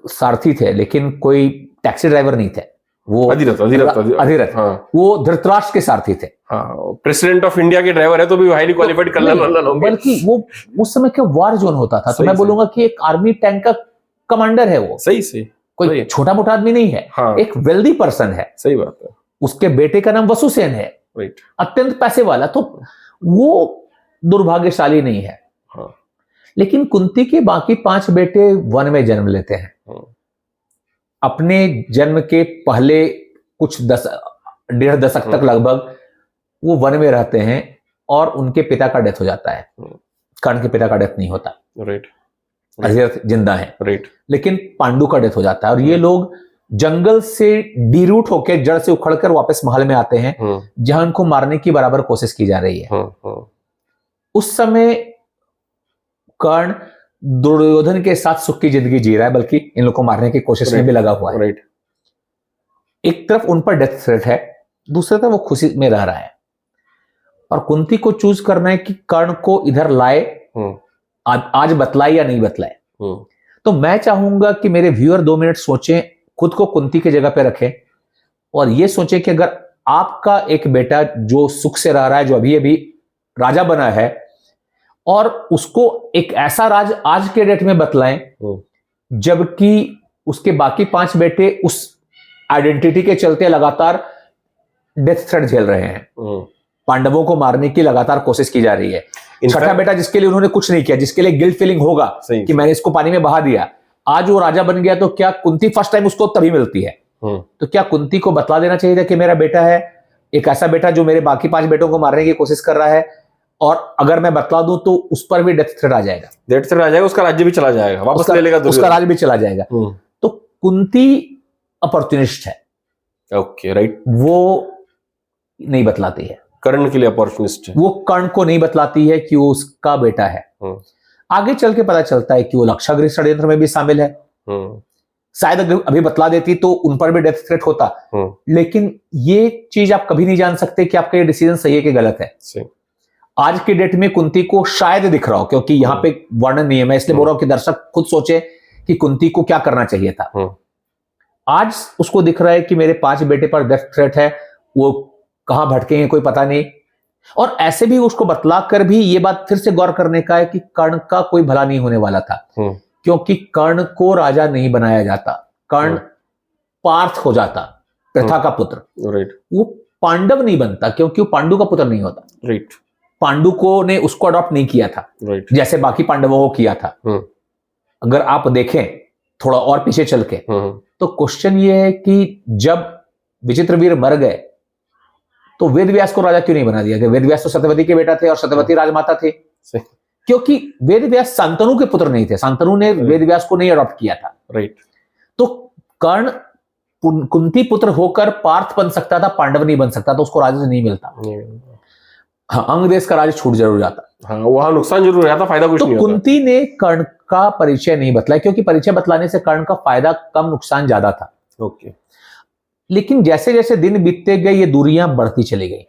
सारथी थे लेकिन कोई टैक्सी ड्राइवर नहीं थे, वो अधिरथ हाँ। वो धृतराष्ट्र के सारथी थे।
हाँ, प्रेसिडेंट ऑफ इंडिया के ड्राइवर है तो भी हाईली क्वालिफाइड कर्नल होंगे।
बल्कि वो उस समय क्या वार जोन होता था, तो मैं बोलूंगा कि एक आर्मी टैंक का कमांडर है वो।
सही
कोई छोटा मोटा आदमी नहीं है। हाँ। एक वेल्दी पर्सन है।
सही बात है।
उसके बेटे का नाम वसुसेन है, अत्यंत पैसे वाला, तो वो दुर्भाग्यशाली नहीं है।
हाँ।
लेकिन कुंती के बाकी 5 बेटे वन में जन्म लेते हैं। अपने जन्म के पहले कुछ 1.5 दशक तक लगभग वो वन में रहते हैं और उनके पिता का डेथ हो जाता है। कर्ण के पिता का डेथ नहीं होता, अधिरथ जिंदा है, लेकिन पांडु का डेथ हो जाता है। और ये लोग जंगल से डीरूट होकर, जड़ से उखड़कर वापस महल में आते हैं, जहां उनको मारने की बराबर कोशिश की जा रही है। उस समय कर्ण दुर्योधन के साथ सुख की जिंदगी जी रहा है, बल्कि इन लोगों को मारने की कोशिश में भी लगा हुआ है। एक तरफ उन पर डेथ थ्रेट है, दूसरी तरफ वो खुशी में रह रहा है। और कुंती को चूज करना है कि कर्ण को इधर लाए, आज बतलाए या नहीं बतलाए। तो मैं चाहूंगा कि मेरे व्यूअर 2 मिनट सोचें, खुद को कुंती की जगह पे रखें और ये सोचें कि अगर आपका एक बेटा जो सुख से रह रहा है, जो अभी अभी राजा बना है, और उसको एक ऐसा राज आज के डेट में बतलाएं जबकि उसके बाकी 5 बेटे उस आइडेंटिटी के चलते लगातार डेथ थ्रेट झेल रहे हैं, पांडवों को मारने की लगातार कोशिश की जा रही है। छठा बेटा जिसके लिए उन्होंने कुछ नहीं किया, जिसके लिए गिल्ट फीलिंग होगा कि मैंने इसको पानी में बहा दिया, आज वो राजा बन गया, तो क्या कुंती फर्स्ट टाइम उसको तभी मिलती है। तो क्या कुंती को बतला देना चाहिए था कि मेरा बेटा है एक ऐसा बेटा जो मेरे बाकी 5 बेटों को मारने की कोशिश कर रहा है, और अगर मैं बतला दूं तो उस पर भी डेथ थ्रेट आ जाएगा,
उसका राज्य भी चला जाएगा, वापस ले लेगा,
उसका राज्य भी चला जाएगा। तो कुंती अपॉर्चुनिस्ट है।
Okay, right.
वो नहीं बतलाती है,
कर्ण के लिए अपॉर्चुनिस्ट है।
वो कर्ण को नहीं बतलाती है कि वो उसका बेटा है। आगे चल के पता चलता है कि वो लक्षागृह षड्यंत्र में भी शामिल है। शायद अभी बतला देती तो उन पर भी डेथ थ्रेट होता, लेकिन ये चीज आप कभी नहीं जान सकते कि आपका ये डिसीजन सही है कि गलत है। आज की डेट में कुंती को शायद दिख रहा हो, क्योंकि यहाँ पे वर्णन नहीं है, मैं इसलिए बोल रहा हूं कि दर्शक खुद सोचे कि कुंती को क्या करना चाहिए था। आज उसको दिख रहा है कि मेरे 5 बेटे पर डेथ थ्रेट है, वो कहां भटकेंगे कोई पता नहीं, और ऐसे भी उसको बतला कर भी ये बात फिर से गौर करने का है कि कर्ण का कोई भला नहीं होने वाला था, क्योंकि कर्ण को राजा नहीं बनाया जाता, कर्ण पार्थ हो जाता, प्रथा का पुत्र।
राइट।
वो पांडव नहीं बनता क्योंकि वो पांडु का पुत्र नहीं होता।
राइट।
पांडु को ने उसको अडॉप्ट नहीं किया था,
राइट,
जैसे बाकी पांडवों को किया था। अगर आप देखें थोड़ा और पीछे चल के, तो क्वेश्चन ये है कि जब विचित्रवीर मर गए तो वेदव्यास को राजा क्यों नहीं बना दिया गया? वेदव्यास तो सत्यवती के बेटा थे और सत्यवती राजमाता थे, क्योंकि वेदव्यास शांतनु के पुत्र नहीं थे, शांतनु ने वेदव्यास को नहीं अडॉप्ट किया था।
राइट।
तो कर्ण कुंती पुत्र होकर पार्थ बन सकता था, पांडव नहीं बन सकता, तो उसको राज्य नहीं मिलता। हाँ, अंग देश का राज्य छूट जरूर जाता।
हाँ, वहां नुकसान जरूर रहता, फायदा कुछ नहीं होता।
कुंती ने कर्ण का परिचय नहीं बतलाया, क्योंकि परिचय बतलाने से कर्ण का फायदा कम, नुकसान ज्यादा था।
ओके।
लेकिन जैसे जैसे दिन बीतते गए ये दूरियां बढ़ती चली गई।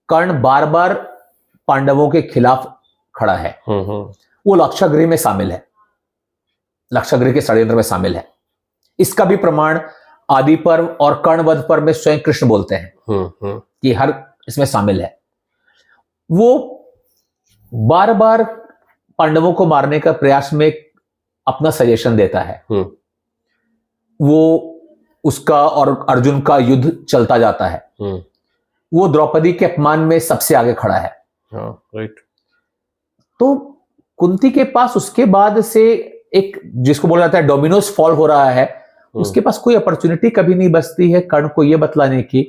कर्ण बार बार पांडवों के खिलाफ खड़ा है। वो लाक्षागृह में शामिल है, लाक्षागृह के षड्यंत्र में शामिल है। इसका भी प्रमाण आदि पर्व और कर्णवध पर्व में स्वयं कृष्ण बोलते हैं कि हर इसमें शामिल है। वो बार बार पांडवों को मारने का प्रयास में अपना सजेशन देता है। वो उसका और अर्जुन का युद्ध चलता जाता है। वो द्रौपदी के अपमान में सबसे आगे खड़ा है।
राइट।
तो कुंती के पास उसके बाद से एक, जिसको बोला जाता है डोमिनोज फॉल हो रहा है, उसके पास कोई अपॉर्चुनिटी कभी नहीं बचती है कर्ण को यह बतलाने की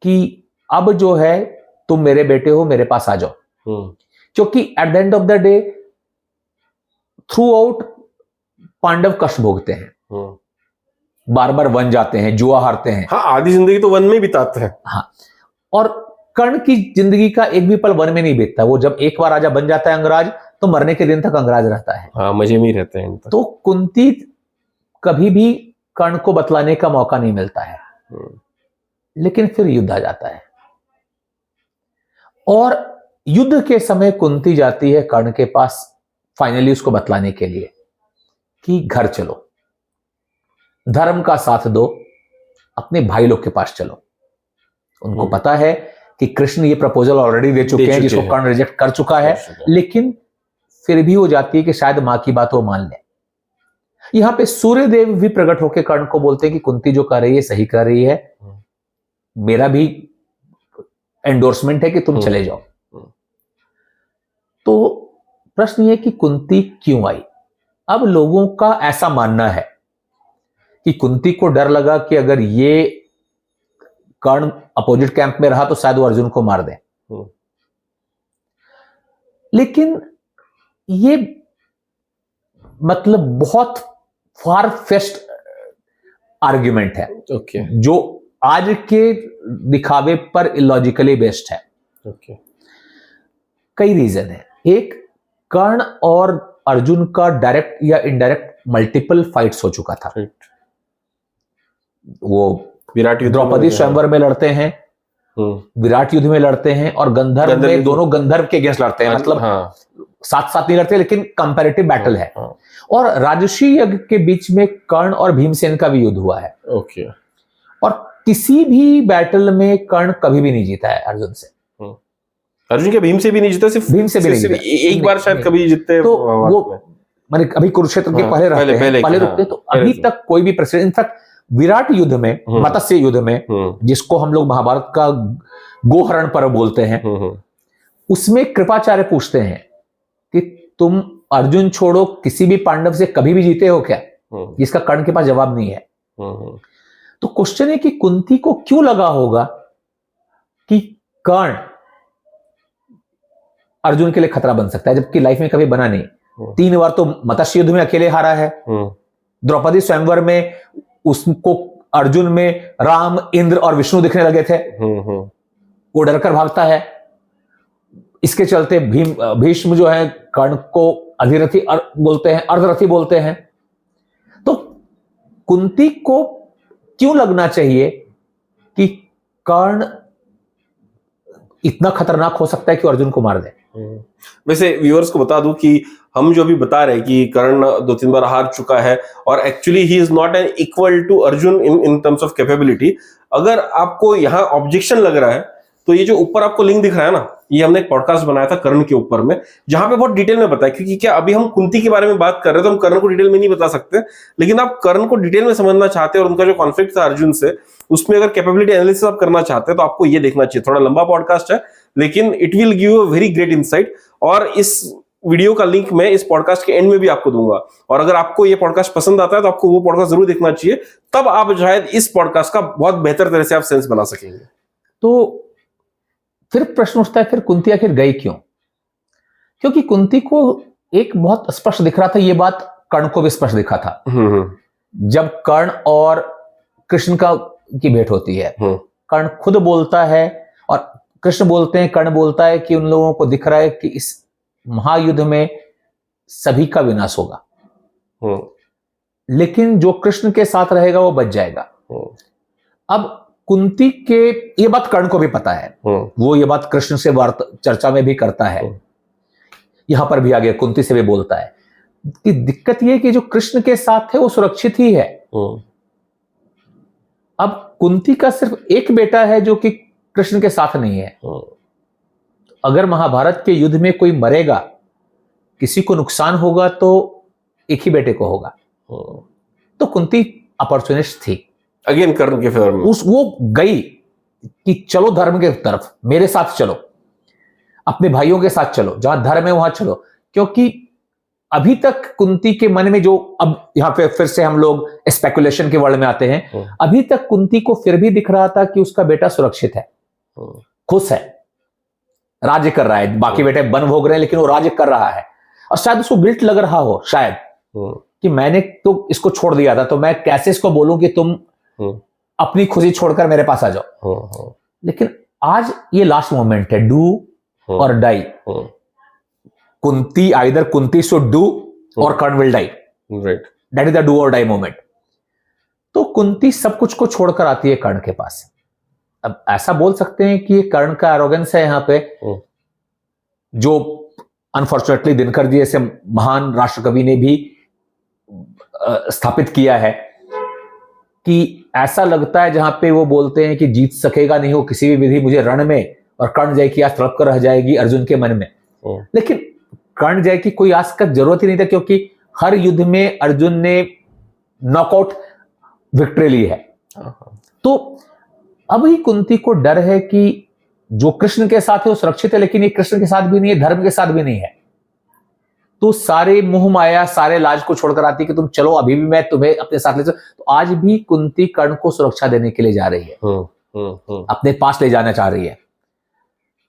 कि अब जो है तुम मेरे बेटे हो, मेरे पास आ जाओ। क्योंकि at the end of the day throughout Pandav कष्ट भोगते हैं, बार बार वन जाते हैं, जुआ हारते हैं।
हाँ, आधी जिंदगी तो वन में बिताते हैं।
हाँ, और कर्ण की जिंदगी का एक भी पल वन में नहीं बीतता। वो जब एक बार राजा बन जाता है अंगराज, तो मरने के दिन तक अंगराज रहता है।
हाँ, मजे में ही रहते हैं।
तो कुंती कभी भी कर्ण को बतलाने का मौका नहीं मिलता है। लेकिन फिर युद्ध आ जाता है और युद्ध के समय कुंती जाती है कर्ण के पास फाइनली उसको बतलाने के लिए कि घर चलो, धर्म का साथ दो, अपने भाई लोग के पास चलो। उनको पता है कि कृष्ण ये प्रपोजल ऑलरेडी दे चुके हैं, जिसको कर्ण रिजेक्ट कर चुका है, लेकिन फिर भी वो जाती है कि शायद मां की बात वो मान ले। यहां पे सूर्यदेव भी प्रकट होकर कर्ण को बोलते हैं कि कुंती जो कर रही है सही कर रही है, मेरा भी एंडोर्समेंट है कि तुम चले जाओ। तो प्रश्न ये कि कुंती क्यों आई? अब लोगों का ऐसा मानना है कि कुंती को डर लगा कि अगर ये कर्ण अपोजिट कैंप में रहा तो शायद वो अर्जुन को मार दे। लेकिन ये मतलब बहुत फार फेस्ट आर्ग्यूमेंट है, जो आज के दिखावे पर इलॉजिकली बेस्ड है। कई रीजन है। एक, कर्ण और अर्जुन का डायरेक्ट या इनडायरेक्ट मल्टीपल फाइट्स हो चुका था। वो
विराट युद्ध
द्रौपदी स्वयंवर में लड़ते हैं, विराट युद्ध में लड़ते हैं, और गंधर्व में दोनों गंधर्व के अगेंस्ट लड़ते हैं। मतलब साथ साथ नहीं लड़ते, लेकिन कंपैरेटिव बैटल है। और राजर्षि यज्ञ के बीच में कर्ण और भीमसेन का भी युद्ध हुआ है। और किसी भी बैटल में कर्ण कभी भी नहीं जीता है अर्जुन से।
अर्जुन के भीम से भी नहीं जीता, सिर्फ
भीम से भी नहीं जीता।
एक बार शायद कभी जीतते।
तो वो माने अभी कुरुक्षेत्र के पहले रहते हैं, पहले रुकते। तो अभी तक कोई भी प्रेसिडेंट, इनफैक्ट विराट युद्ध में, मत्स्य युद्ध में, जिसको हम लोग महाभारत का गोहरण पर्व बोलते हैं, उसमें कृपाचार्य पूछते हैं कि तुम अर्जुन छोड़ो किसी भी पांडव से कभी भी जीते हो क्या? जिसका कर्ण के पास जवाब नहीं है। तो क्वेश्चन है कि कुंती को क्यों लगा होगा कि कर्ण अर्जुन के लिए खतरा बन सकता है, जबकि लाइफ में कभी बना नहीं। 3 बार तो मत्स्य युद्ध में अकेले हारा है। द्रौपदी स्वयंवर में उसको अर्जुन में राम, इंद्र और विष्णु दिखने लगे थे। वो डरकर भागता है। इसके चलते भीष्म जो है कर्ण को अधिरथी बोलते हैं, अर्धरथी बोलते हैं। तो कुंती को क्यों लगना चाहिए कि कर्ण इतना खतरनाक हो सकता है कि अर्जुन को मार दे?
वैसे व्यूअर्स को बता दूं कि हम जो भी बता रहे हैं कि कर्ण 2-3 बार हार चुका है और actually he is not an equal to Arjun in terms of capability. अगर आपको यहाँ ऑब्जेक्शन लग रहा है तो ये जो ऊपर आपको लिंक दिख रहा है ना, ये हमने एक पॉडकास्ट बनाया था कर्ण के ऊपर में, जहां पे बहुत डिटेल में बताया, क्योंकि क्या अभी हम कुंती के बारे में बात कर रहे हैं तो हम कर्ण को डिटेल में नहीं बता सकते, लेकिन आप कर्ण को डिटेल में समझना चाहते हैं और उनका जो कॉन्फ्लिक्ट था अर्जुन से, उसमें अगर कैपेबिलिटी एनालिसिस आप करना चाहते हैं तो आपको ये देखना चाहिए। थोड़ा लंबा पॉडकास्ट है लेकिन it will give a very great insight, और इस वीडियो का लिंक मैं इस पॉडकास्ट के एंड में भी आपको दूंगा। और अगर आपको ये पॉडकास्ट पसंद आता है तो आपको वो पॉडकास्ट जरूर देखना चाहिए, तब आप शायद इस पॉडकास्ट का बहुत बेहतर तरह से आप सेंस बना सकेंगे।
तो फिर प्रश्न उठता है, फिर कुंती आखिर गई क्यों? क्योंकि कुंती को एक बहुत स्पष्ट दिख रहा था, ये बात कर्ण को भी स्पष्ट दिखा था। जब कर्ण और कृष्ण की भेंट होती है, कर्ण खुद बोलता है और कृष्ण बोलते हैं, कर्ण बोलता है कि उन लोगों को दिख रहा है कि इस महायुद्ध में सभी का विनाश होगा, लेकिन जो कृष्ण के साथ रहेगा वो बच जाएगा। अब कुंती के, ये बात कर्ण को भी पता है, वो ये बात कृष्ण से चर्चा में भी करता है, यहां पर भी आगे कुंती से भी बोलता है कि दिक्कत ये कि जो कृष्ण के साथ है वो सुरक्षित ही है। अब कुंती का सिर्फ एक बेटा है जो कि कृष्ण के साथ नहीं है। अगर महाभारत के युद्ध में कोई मरेगा, किसी को नुकसान होगा, तो एक ही बेटे को होगा। तो कुंती अपॉर्चुनिस्ट थी,
अगेन कर्ण के फेवर में
वो गई कि चलो धर्म के तरफ, मेरे साथ चलो, अपने भाइयों के साथ चलो, जहां धर्म है वहां चलो। क्योंकि अभी तक कुंती के मन में जो, अब यहां पे फिर से हम लोग स्पेकुलेशन के वर्ल्ड में आते हैं, अभी तक कुंती को फिर भी दिख रहा था कि उसका बेटा सुरक्षित है, खुश है, राज्य कर रहा है। बाकी बेटे वन भोग रहे हैं लेकिन वो राज्य कर रहा है, और शायद उसको गिल्ट लग रहा हो शायद कि मैंने तो इसको छोड़ दिया था, तो मैं कैसे इसको बोलूं कि तुम अपनी खुशी छोड़कर मेरे पास आ जाओ। लेकिन आज ये लास्ट मोमेंट है, do or die. Kunti, either Kunti should do or Karna will die,
right,
that is the do or die moment. तो कुंती सब कुछ को छोड़कर आती है कर्ण के पास। अब ऐसा बोल सकते हैं कि ये कर्ण का एरोगेंस है यहां पे, जो अनफॉर्चुनेटली दिनकर जी ऐसे महान राष्ट्रकवि ने भी स्थापित किया है, कि ऐसा लगता है जहां पे वो बोलते हैं कि जीत सकेगा नहीं वो किसी भी विधि मुझे रण में, और कर्ण जय की आस तड़प कर रह जाएगी अर्जुन के मन में। लेकिन कर्ण जय की कोई आस का जरूरत ही नहीं था, क्योंकि हर युद्ध में अर्जुन ने नॉकआउट विक्ट्री ली है। तो अब ही कुंती को डर है कि जो कृष्ण के साथ है वो सुरक्षित है, लेकिन ये कृष्ण के साथ भी नहीं है, धर्म के साथ भी नहीं है। तो सारे मोह माया, सारे लाज को छोड़कर आती है कि तुम चलो, अभी भी मैं तुम्हें अपने साथ ले चलूं। तो आज भी कुंती कर्ण को सुरक्षा देने के लिए जा रही है, अपने पास ले जाना चाह रही है।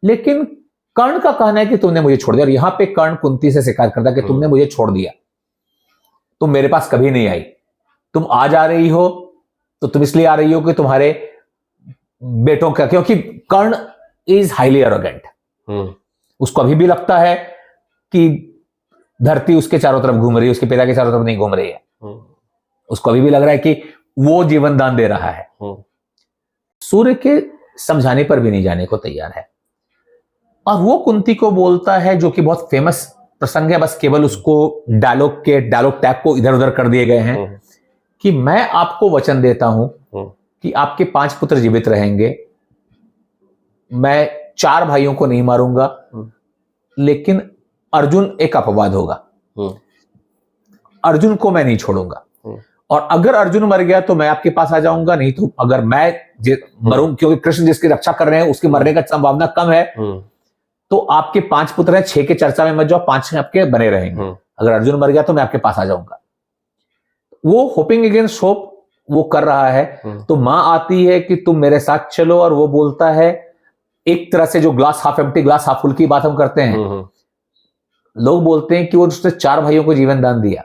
लेकिन कर्ण का कहना है कि तुमने मुझे छोड़ दिया, और यहां पे कर्ण कुंती से शिकायत करता है कि तुमने मुझे छोड़ दिया, तुम मेरे पास कभी नहीं आई, तुम आ जा रही हो तो तुम इसलिए आ रही हो कि तुम्हारे बेटों का, क्योंकि कर्ण इज हाईली एरोगेंट। उसको अभी भी लगता है कि धरती उसके चारों तरफ घूम रही है, उसके पिता के चारों तरफ नहीं घूम रही है। उसको अभी भी लग रहा है कि वो जीवन दान दे रहा है। सूर्य के समझाने पर भी नहीं जाने को तैयार है, और वो कुंती को बोलता है, जो कि बहुत फेमस प्रसंग है, बस केवल उसको डायलॉग टैग को इधर उधर कर दिए गए हैं, कि मैं आपको वचन देता हूं कि आपके 5 पुत्र जीवित रहेंगे, मैं 4 भाइयों को नहीं मारूंगा, लेकिन अर्जुन एक अपवाद होगा, अर्जुन को मैं नहीं छोड़ूंगा, और अगर अर्जुन मर गया तो मैं आपके पास आ जाऊंगा, नहीं तो अगर मैं मरूं, क्योंकि कृष्ण जिसकी रक्षा कर रहे हैं उसके मरने का संभावना कम है, तो आपके 5 पुत्र हैं, 6 के चर्चा में मत जाओ, 5 आपके बने रहेंगे, अगर अर्जुन मर गया तो मैं आपके पास आ जाऊंगा। वो होपिंग अगेंस्ट होप वो कर रहा है। तो मां आती है कि तुम मेरे साथ चलो, और वो बोलता है, एक तरह से जो glass half empty glass half full की बात हम करते हैं, लोग बोलते हैं कि वो उसने 4 भाइयों को जीवन दान दिया,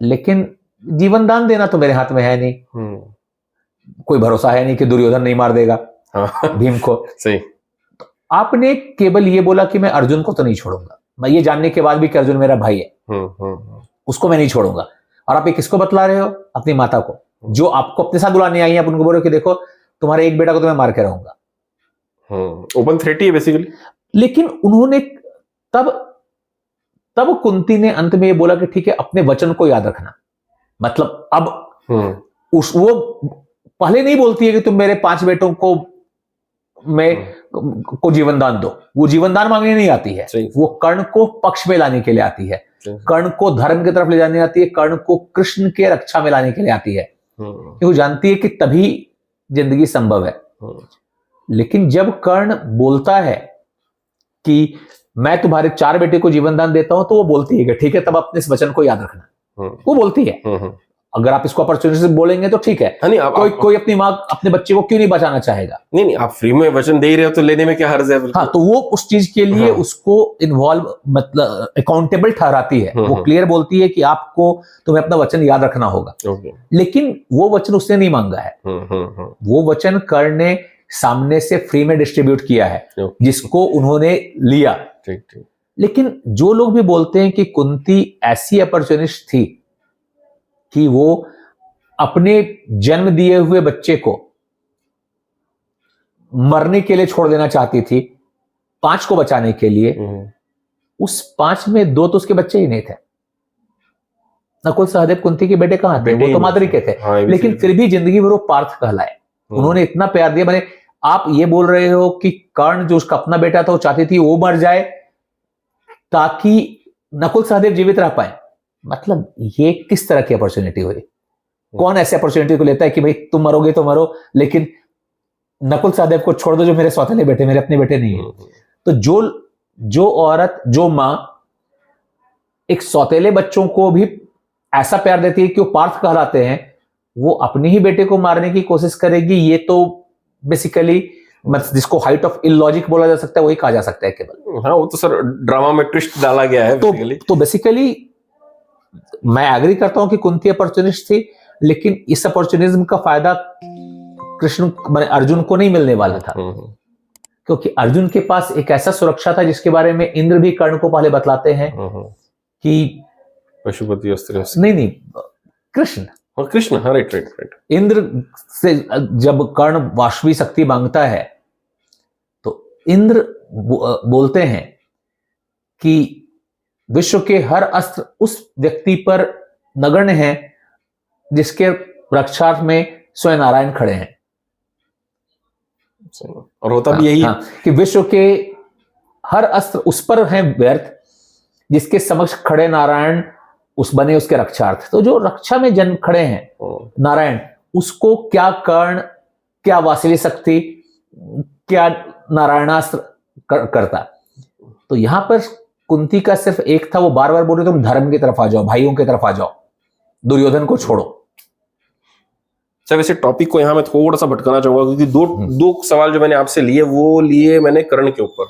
लेकिन जीवन दान देना तो मेरे हाथ में है नहीं, कोई भरोसा है नहीं कि दुर्योधन नहीं मार देगा भीम को।
सही।
तो आपने केवल ये बोला कि मैं अर्जुन को तो नहीं छोड़ूंगा, मैं ये जानने के बाद भी कि अर्जुन मेरा भाई है, उसको मैं नहीं छोड़ूंगा। और आप ये किसको बतला रहे हो? अपनी माता को, जो आपको अपने साथ बुलाने आई है। आप उनको बोल रहे हो कि देखो तुम्हारे एक बेटा को तो मैं मार के रहूंगा।
ओपन थ्रेट ही है बेसिकली।
लेकिन उन्होंने तब कुंती ने अंत में ये बोला कि ठीक है, अपने वचन को याद रखना। मतलब अब वो पहले नहीं बोलती है कि तुम मेरे 5 बेटों को में को जीवन दान दो, वो जीवन दान मांगने नहीं आती है, वो कर्ण को पक्ष में लाने के लिए आती है, कर्ण को धर्म की तरफ ले जाने आती है, कर्ण को कृष्ण के रक्षा में लाने के लिए आती है, क्योंकि वो जानती है कि तभी जिंदगी संभव है। लेकिन जब कर्ण बोलता है कि मैं तुम्हारे 4 बेटे को जीवन दान देता हूं, तो वो बोलती है कि ठीक है, तब अपने इस वचन को याद रखना। वो बोलती है अगर आप इसको अपॉर्चुनिटी से बोलेंगे तो ठीक है।
नहीं,
कोई अपनी माँ अपने बच्चे को क्यों नहीं बचाना चाहेगा?
नहीं, आप फ्री में वचन दे रहे हो तो लेने में क्या हर्ज है?
हाँ, तो वो उस चीज के लिए उसको इन्वॉल्व, मतलब अकाउंटेबल ठहराती है। वो क्लियर बोलती है कि आपको तुम्हें अपना वचन याद रखना होगा। लेकिन वो वचन उसने नहीं मांगा है, वो वचन कर्ण ने सामने से फ्री में डिस्ट्रीब्यूट किया है, जिसको उन्होंने लिया। लेकिन जो लोग भी बोलते हैं कि कुंती ऐसी अपॉर्चुनिस्ट थी कि वो अपने जन्म दिए हुए बच्चे को मरने के लिए छोड़ देना चाहती थी 5 को बचाने के लिए, उस 5 में 2 तो उसके बच्चे ही नहीं थे। नकुल सहदेव कुंती के बेटे कहां थे? वो तो माद्री के थे। लेकिन फिर भी जिंदगी भर वो पार्थ कहलाए, उन्होंने इतना प्यार दिया। मैंने, आप ये बोल रहे हो कि कर्ण जो उसका अपना बेटा था वो चाहती थी वो मर जाए ताकि नकुल सहदेव जीवित रह पाए। मतलब ये किस तरह की अपॉर्चुनिटी हुई? कौन ऐसे अपॉर्चुनिटी को लेता है कि भाई तुम मरोगे तो मरो, लेकिन नकुल सहदेव को छोड़ दो जो मेरे सौतेले बेटे, मेरे अपने बेटे नहीं है। तो जो औरत, जो मां एक सौतेले बच्चों को भी ऐसा प्यार देती है कि वो पार्थ कहलाते हैं, वो अपने ही बेटे को मारने की कोशिश करेगी, ये तो बेसिकली जिसको हाइट ऑफ इलॉजिक बोला जा सकता है वही कहा जा सकता है केवल।
हाँ, वो तो सर ड्रामा में ट्विस्ट डाला गया है।
तो बेसिकली मैं एग्री करता हूं कि कुंती अपॉर्चुनिस्ट थी, लेकिन इस अपॉर्चुनिज्म का फायदा कृष्ण माने अर्जुन को नहीं मिलने वाला था, क्योंकि अर्जुन के पास एक ऐसा सुरक्षा था जिसके बारे में इंद्र भी कर्ण को पहले बतलाते हैं कि
पशुपति अस्त्र
नहीं, कृष्ण,
हाँ, राइट।
इंद्र से जब कर्ण वाष्वी शक्ति मांगता है तो इंद्र बोलते हैं कि विश्व के हर अस्त्र उस व्यक्ति पर नगण्य है जिसके रक्षार्थ में स्वयं नारायण खड़े हैं।
और होता भी यही है
कि विश्व के हर अस्त्र उस पर हैं व्यर्थ जिसके समक्ष खड़े नारायण उस बने उसके रक्षार्थ। तो जो रक्षा में जन्म खड़े हैं नारायण, उसको क्या कर्ण, क्या वासवी शक्ति, क्या नारायणास्त्र करता? तो यहां पर कुंती का सिर्फ एक था, वो बार बार बोल रहे तुम धर्म की तरफ आ जाओ, भाइयों की तरफ आ जाओ, दुर्योधन को छोड़ो।
सर वैसे टॉपिक को यहां मैं थोड़ा सा भटकाना चाहूंगा, क्योंकि दो सवाल जो मैंने आपसे लिए वो लिए मैंने कर्ण के ऊपर,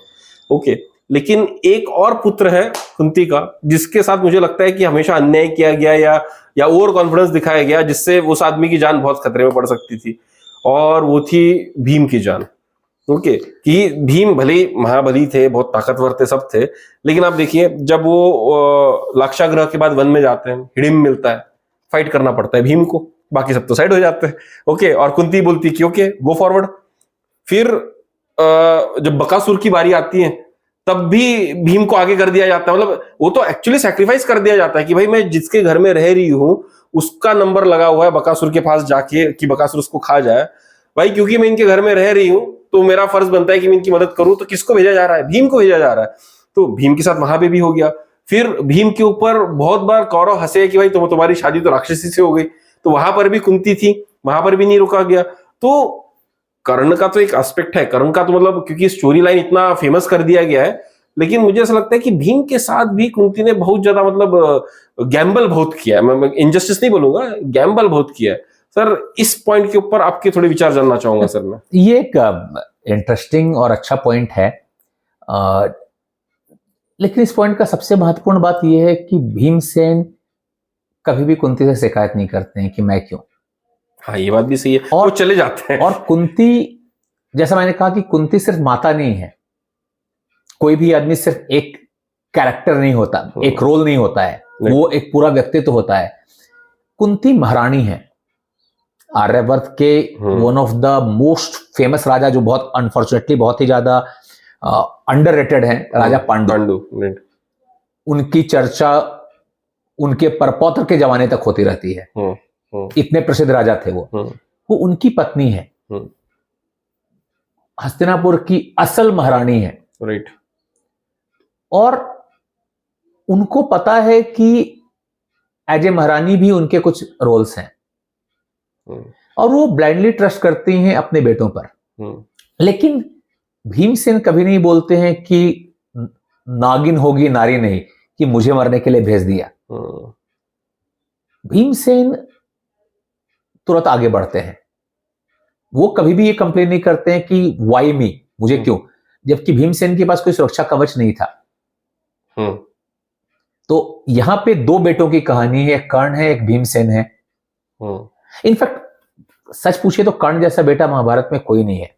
ओके, लेकिन एक और पुत्र है कुंती का जिसके साथ मुझे लगता है कि हमेशा अन्याय किया गया या ओवर कॉन्फिडेंस दिखाया गया, जिससे उस आदमी की जान बहुत खतरे में पड़ सकती थी, और वो थी भीम की जान। ओके, कि भीम भले महाबली थे, बहुत ताकतवर थे, सब थे, लेकिन आप देखिए जब वो लाक्षागृह के बाद वन में जाते हैं, हिडिंब मिलता है, फाइट करना पड़ता है भीम को, बाकी सब तो साइड हो जाते हैं। ओके, और कुंती बोलती कि ओके गो फॉरवर्ड। फिर जब बकासुर की बारी आती है तब भी भीम को आगे कर दिया जाता है, मतलब वो तो एक्चुअली सैक्रिफाइस कर दिया जाता है कि भाई मैं जिसके घर में रह रही हूं उसका नंबर लगा हुआ है बकासुर के पास जाके कि बकासुर उसको खा जाए, भाई क्योंकि मैं इनके घर में रह रही हूं तो मेरा फर्ज बनता है कि मैं इनकी मदद करूं। तो किसको भेजा जा रहा है? भीम को भेजा जा रहा है। तो भीम के साथ वहां पे भी हो गया। फिर भीम के ऊपर बहुत बार कौरव हंसे कि भाई तुम्हारी शादी तो राक्षसी से हो गई, तो वहां पर भी कुंती थी, वहां पर भी नहीं रुका गया। तो कर्ण का तो एक एस्पेक्ट है, कर्ण का तो मतलब क्योंकि स्टोरी लाइन इतना फेमस कर दिया गया है, लेकिन मुझे ऐसा लगता है कि भीम के साथ भी कुंती ने बहुत ज्यादा मतलब गैम्बल बहुत किया है। मैं इनजस्टिस नहीं बोलूंगा, गैम्बल बहुत किया है। सर इस पॉइंट के ऊपर आपके थोड़े विचार जानना चाहूंगा सर मैं।
ये एक इंटरेस्टिंग और अच्छा पॉइंट है, लेकिन इस पॉइंट का सबसे महत्वपूर्ण बात यह है कि भीमसेन कभी भी कुंती से शिकायत नहीं करते हैं कि मैं क्यों।
हाँ, ये बात भी सही है, और वो चले जाते हैं। और
कुंती, जैसा मैंने कहा कि कुंती सिर्फ माता नहीं है, कोई भी आदमी सिर्फ एक कैरेक्टर नहीं होता, एक रोल नहीं होता है, वो एक पूरा व्यक्तित्व होता है। कुंती महारानी है, आर्यवर्त के one of the most famous राजा, जो बहुत अनफॉर्चुनेटली बहुत ही ज्यादा अंडररेटेड हैं, राजा पांडु। उनकी चर्चा उनके परपौत्र के जमाने तक होती रहती है, इतने प्रसिद्ध राजा थे वो उनकी पत्नी है। हस्तिनापुर की असल महारानी है,
राइट।
और उनको पता है कि एज ए महारानी भी उनके कुछ रोल्स हैं, और वो ब्लाइंडली ट्रस्ट करती हैं अपने बेटों पर। लेकिन भीमसेन कभी नहीं बोलते हैं कि नागिन होगी नारी नहीं, कि मुझे मरने के लिए भेज दिया। भीमसेन तुरंत आगे बढ़ते हैं। वो कभी भी ये कंप्लेन नहीं करते हैं कि वाई मी, मुझे क्यों, जबकि भीमसेन के पास कोई सुरक्षा कवच नहीं था। तो यहां पे दो बेटों की कहानी है, एक कर्ण है, एक भीमसेन है। इनफैक्ट सच पूछे तो कर्ण जैसा बेटा महाभारत में कोई नहीं है।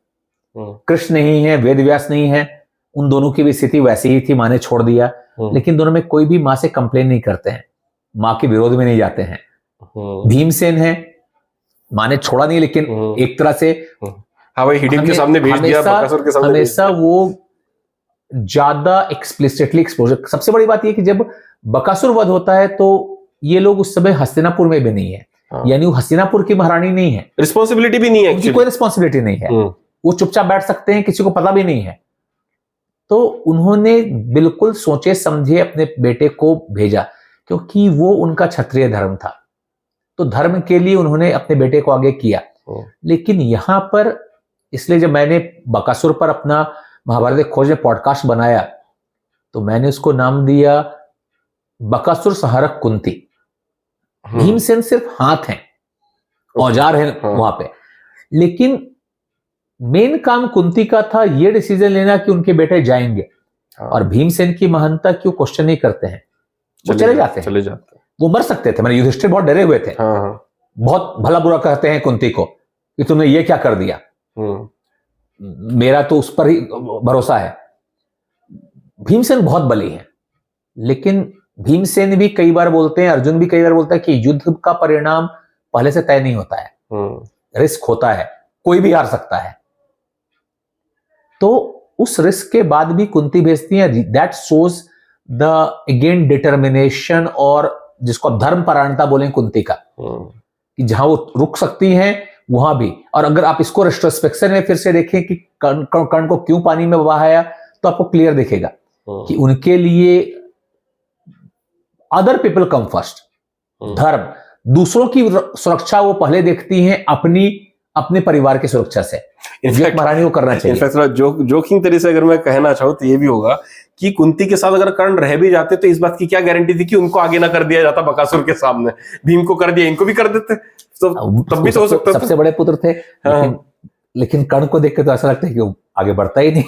कृष्ण नहीं है, वेदव्यास नहीं है, उन दोनों की भी स्थिति वैसी ही थी, माँ ने छोड़ दिया। लेकिन दोनों में कोई भी माँ से कंप्लेन नहीं करते हैं, माँ के विरोध में नहीं जाते हैं। भीमसेन है, माँ ने छोड़ा नहीं, लेकिन एक तरह से
हाँ भाई, हिडिंब के सामने भेज दिया, बकासुर के सामने
हमेशा वो ज्यादा एक्सप्लिसिटली एक्सपोजर। सबसे बड़ी बात यह कि जब बकासुर वध होता है तो ये लोग उस समय हस्तिनापुर में भी नहीं है, यानी वो हस्तिनापुर की महारानी नहीं है,
रिस्पॉन्सिबिलिटी भी नहीं है,
उनकी कोई रिस्पॉन्सिबिलिटी नहीं है, वो चुपचाप बैठ सकते हैं, किसी को पता भी नहीं है। तो उन्होंने बिल्कुल सोचे समझे अपने बेटे को भेजा, क्योंकि वो उनका क्षत्रिय धर्म था, तो धर्म के लिए उन्होंने अपने बेटे को आगे किया। लेकिन यहां पर इसलिए जब मैंने बकासुर पर अपना महाभारत खोज में पॉडकास्ट बनाया तो मैंने उसको नाम दिया बकासुर संहारक कुंती। भीमसेन सिर्फ हाथ हैं, औजार है वहां पे, लेकिन मेन काम कुंती का था ये डिसीजन लेना कि उनके बेटे जाएंगे, और भीमसेन की महानता क्यों क्वेश्चन नहीं करते हैं, वो चले जाते हैं। वो मर सकते थे, मैंने युधिष्ठिर बहुत डरे हुए थे, बहुत भला बुरा कहते हैं कुंती को कि तुमने ये क्या कर दिया, मेरा तो उस पर ही भरोसा है। भीमसेन बहुत बली है, लेकिन भीमसेन भी कई बार बोलते हैं, अर्जुन भी कई बार बोलता है कि युद्ध का परिणाम पहले से तय नहीं होता है, रिस्क होता है, कोई भी हार सकता है। तो उस रिस्क के बाद भी कुंती भेजती है। That shows the again determination, और जिसको धर्मपरायणता बोलें कुंती का, कि जहां वो रुक सकती हैं वहां भी। और अगर आप इसको रेट्रोस्पेक्शन में फिर से देखें कि कर्ण को क्यों पानी में बहाया, तो आपको क्लियर दिखेगा कि उनके लिए अदर पीपल कम फर्स्ट, धर्म, दूसरों की सुरक्षा वो पहले देखती हैं अपने परिवार की सुरक्षा से। इनफैक्ट महारानी को करना चाहिए।
इनफैक्ट जोकिंग तरीके से अगर मैं कहना चाहूँ तो ये भी होगा कि कुंती के साथ अगर कर्ण रह भी जाते तो इस बात की क्या गारंटी थी कि उनको आगे ना कर दिया जाता बकासुर के सामने। भीम को कर दिया, इनको भी कर देते, तो तब भी तो हो सकता था।
सबसे बड़े पुत्र थे, लेकिन कर्ण को देख के तो ऐसा लगता है कि वो आगे बढ़ता ही नहीं।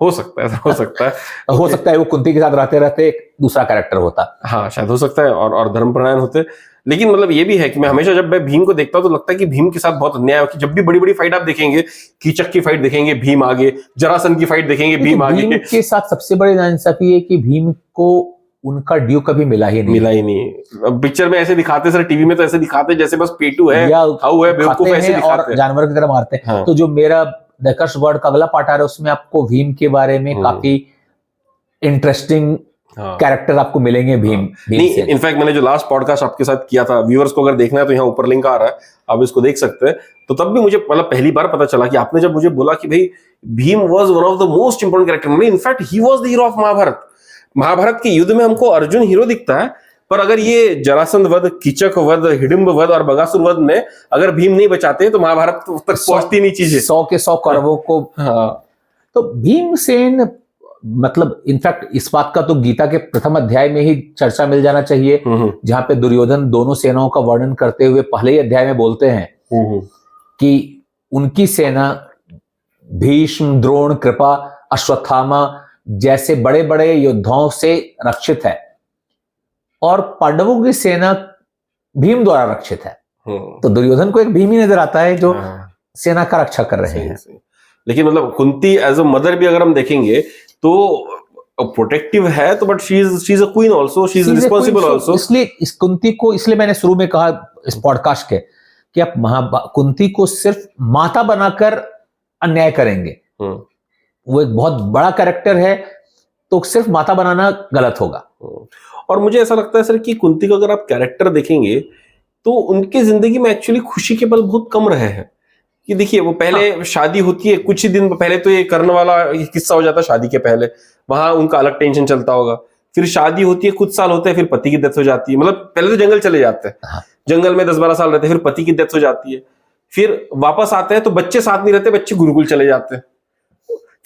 हो सकता है
वो कुंती के साथ रहते रहते एक दूसरा कैरेक्टर होता।
हाँ, शायद हो सकता है, और धर्मपरायण होते। लेकिन मतलब ये भी है कि मैं हमेशा जब मैं भीम को देखता हूँ तो लगता है कि भीम के साथ बहुत अन्याय है, कि जब भी बड़ी बड़ी फाइट आप देखेंगे, कीचक की फाइट देखेंगे भीम आगे, जरासंध की फाइट देखेंगे भीम आगे।
भीम के साथ सबसे बड़ी नाइंसाफी है कि भीम को उनका ड्यू कभी मिला ही नहीं।
पिक्चर में ऐसे दिखाते सर, टीवी में तो ऐसे दिखाते जैसे बस पेटू है, हाउ है, बेवकूफ ऐसे दिखाते हैं,
जानवर की तरह मारते हैं। हाँ। तो जो मेरा द वर्ड का अगला पार्ट आ रहा है उसमें आपको भीम के बारे में काफी इंटरेस्टिंग कैरेक्टर आपको मिलेंगे। भीम
नहीं, इनफैक्ट मैंने जो लास्ट पॉडकास्ट आपके साथ किया था, व्यूअर्स को अगर देखना है तो यहाँ ऊपर लिंक आ रहा है, आप इसको देख सकते हैं। तो तब भी मुझे मतलब पहली बार पता चला कि आपने जब मुझे बोला कि भाई Bhim was one of the most important character, in fact he was the hero of Mahabharat के युद्ध में हमको अर्जुन हीरो दिखता है, पर अगर ये जरासंध वध, कीचक वध, हिडिंब वध और बगासुर वध में अगर भीम नहीं बचाते तो महाभारत तक पहुंचती नहीं चीजें।
100 के 100 कौरवों को। हाँ। तो भीमसेन मतलब इनफैक्ट इस बात का तो गीता के प्रथम अध्याय में ही चर्चा मिल जाना चाहिए, जहां पे दुर्योधन दोनों सेनाओं का वर्णन करते हुए पहले ही अध्याय में बोलते हैं कि उनकी सेना भीष्म, द्रोण, कृपा, अश्वत्थामा जैसे बड़े बड़े योद्धाओं से रक्षित है, और पांडवों की सेना भीम द्वारा रक्षित है। तो दुर्योधन को एक भीम ही नजर आता है जो सेना का रक्षा कर रहे हैं।
लेकिन मतलब कुंती एज अ मदर भी अगर हम देखेंगे तो प्रोटेक्टिव है, तो but she is a queen also, she is responsible also.
इसलिए इस कुंती को, इसलिए मैंने शुरू में कहा इस पॉडकास्ट के कि आप कुंती को सिर्फ माता बनाकर अन्याय करेंगे, वो एक बहुत बड़ा कैरेक्टर है, तो सिर्फ माता बनाना गलत होगा।
और मुझे ऐसा लगता है सर कि कुंती का अगर आप कैरेक्टर देखेंगे तो उनके जिंदगी में एक्चुअली खुशी के पल बहुत कम रहे हैं। कि देखिए वो पहले शादी होती है, कुछ ही दिन पहले तो ये कर्ण वाला किस्सा हो जाता है शादी के पहले, वहां उनका अलग टेंशन चलता होगा। फिर शादी होती है, कुछ साल होते हैं, फिर पति की डेथ हो जाती है, मतलब पहले तो जंगल चले जाते हैं,
हाँ।
जंगल में 10-12 साल रहते हैं, फिर पति की डेथ हो जाती है, फिर वापस आते हैं तो बच्चे साथ नहीं रहते, बच्चे गुरुकुल चले जाते हैं,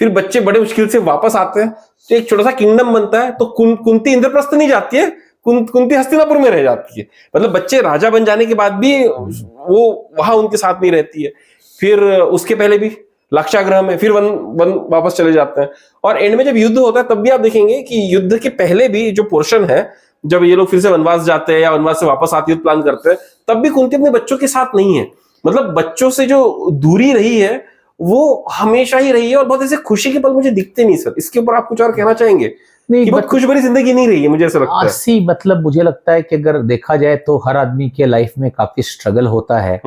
फिर बच्चे बड़े मुश्किल से वापस आते हैं, तो एक छोटा सा किंगडम बनता है। तो कुंती इंद्रप्रस्थ नहीं जाती है, कुंती हस्तिनापुर में रह जाती है, मतलब बच्चे राजा बन जाने के बाद भी वो वहां उनके साथ नहीं रहती है। फिर उसके पहले भी लाक्षागृह में, फिर वन वापस चले जाते हैं। और एंड में जब युद्ध होता है तब भी आप देखेंगे कि युद्ध के पहले भी जो पोर्शन है, जब ये लोग फिर से वनवास जाते हैं या वनवास से वापस आते युद्ध प्लान करते हैं, तब भी कुंती अपने बच्चों के साथ नहीं है। मतलब बच्चों से जो दूरी रही है वो हमेशा ही रही है, और बहुत ऐसे खुशी के पल मुझे दिखते नहीं सर। इसके ऊपर आप कुछ और कहना चाहेंगे?
नहीं,
कि बहुत खुश भरी जिंदगी नहीं रही है, मुझे ऐसा लगता है।
आसी मतलब मुझे लगता है कि अगर देखा जाए तो हर आदमी के लाइफ में काफी स्ट्रगल होता है।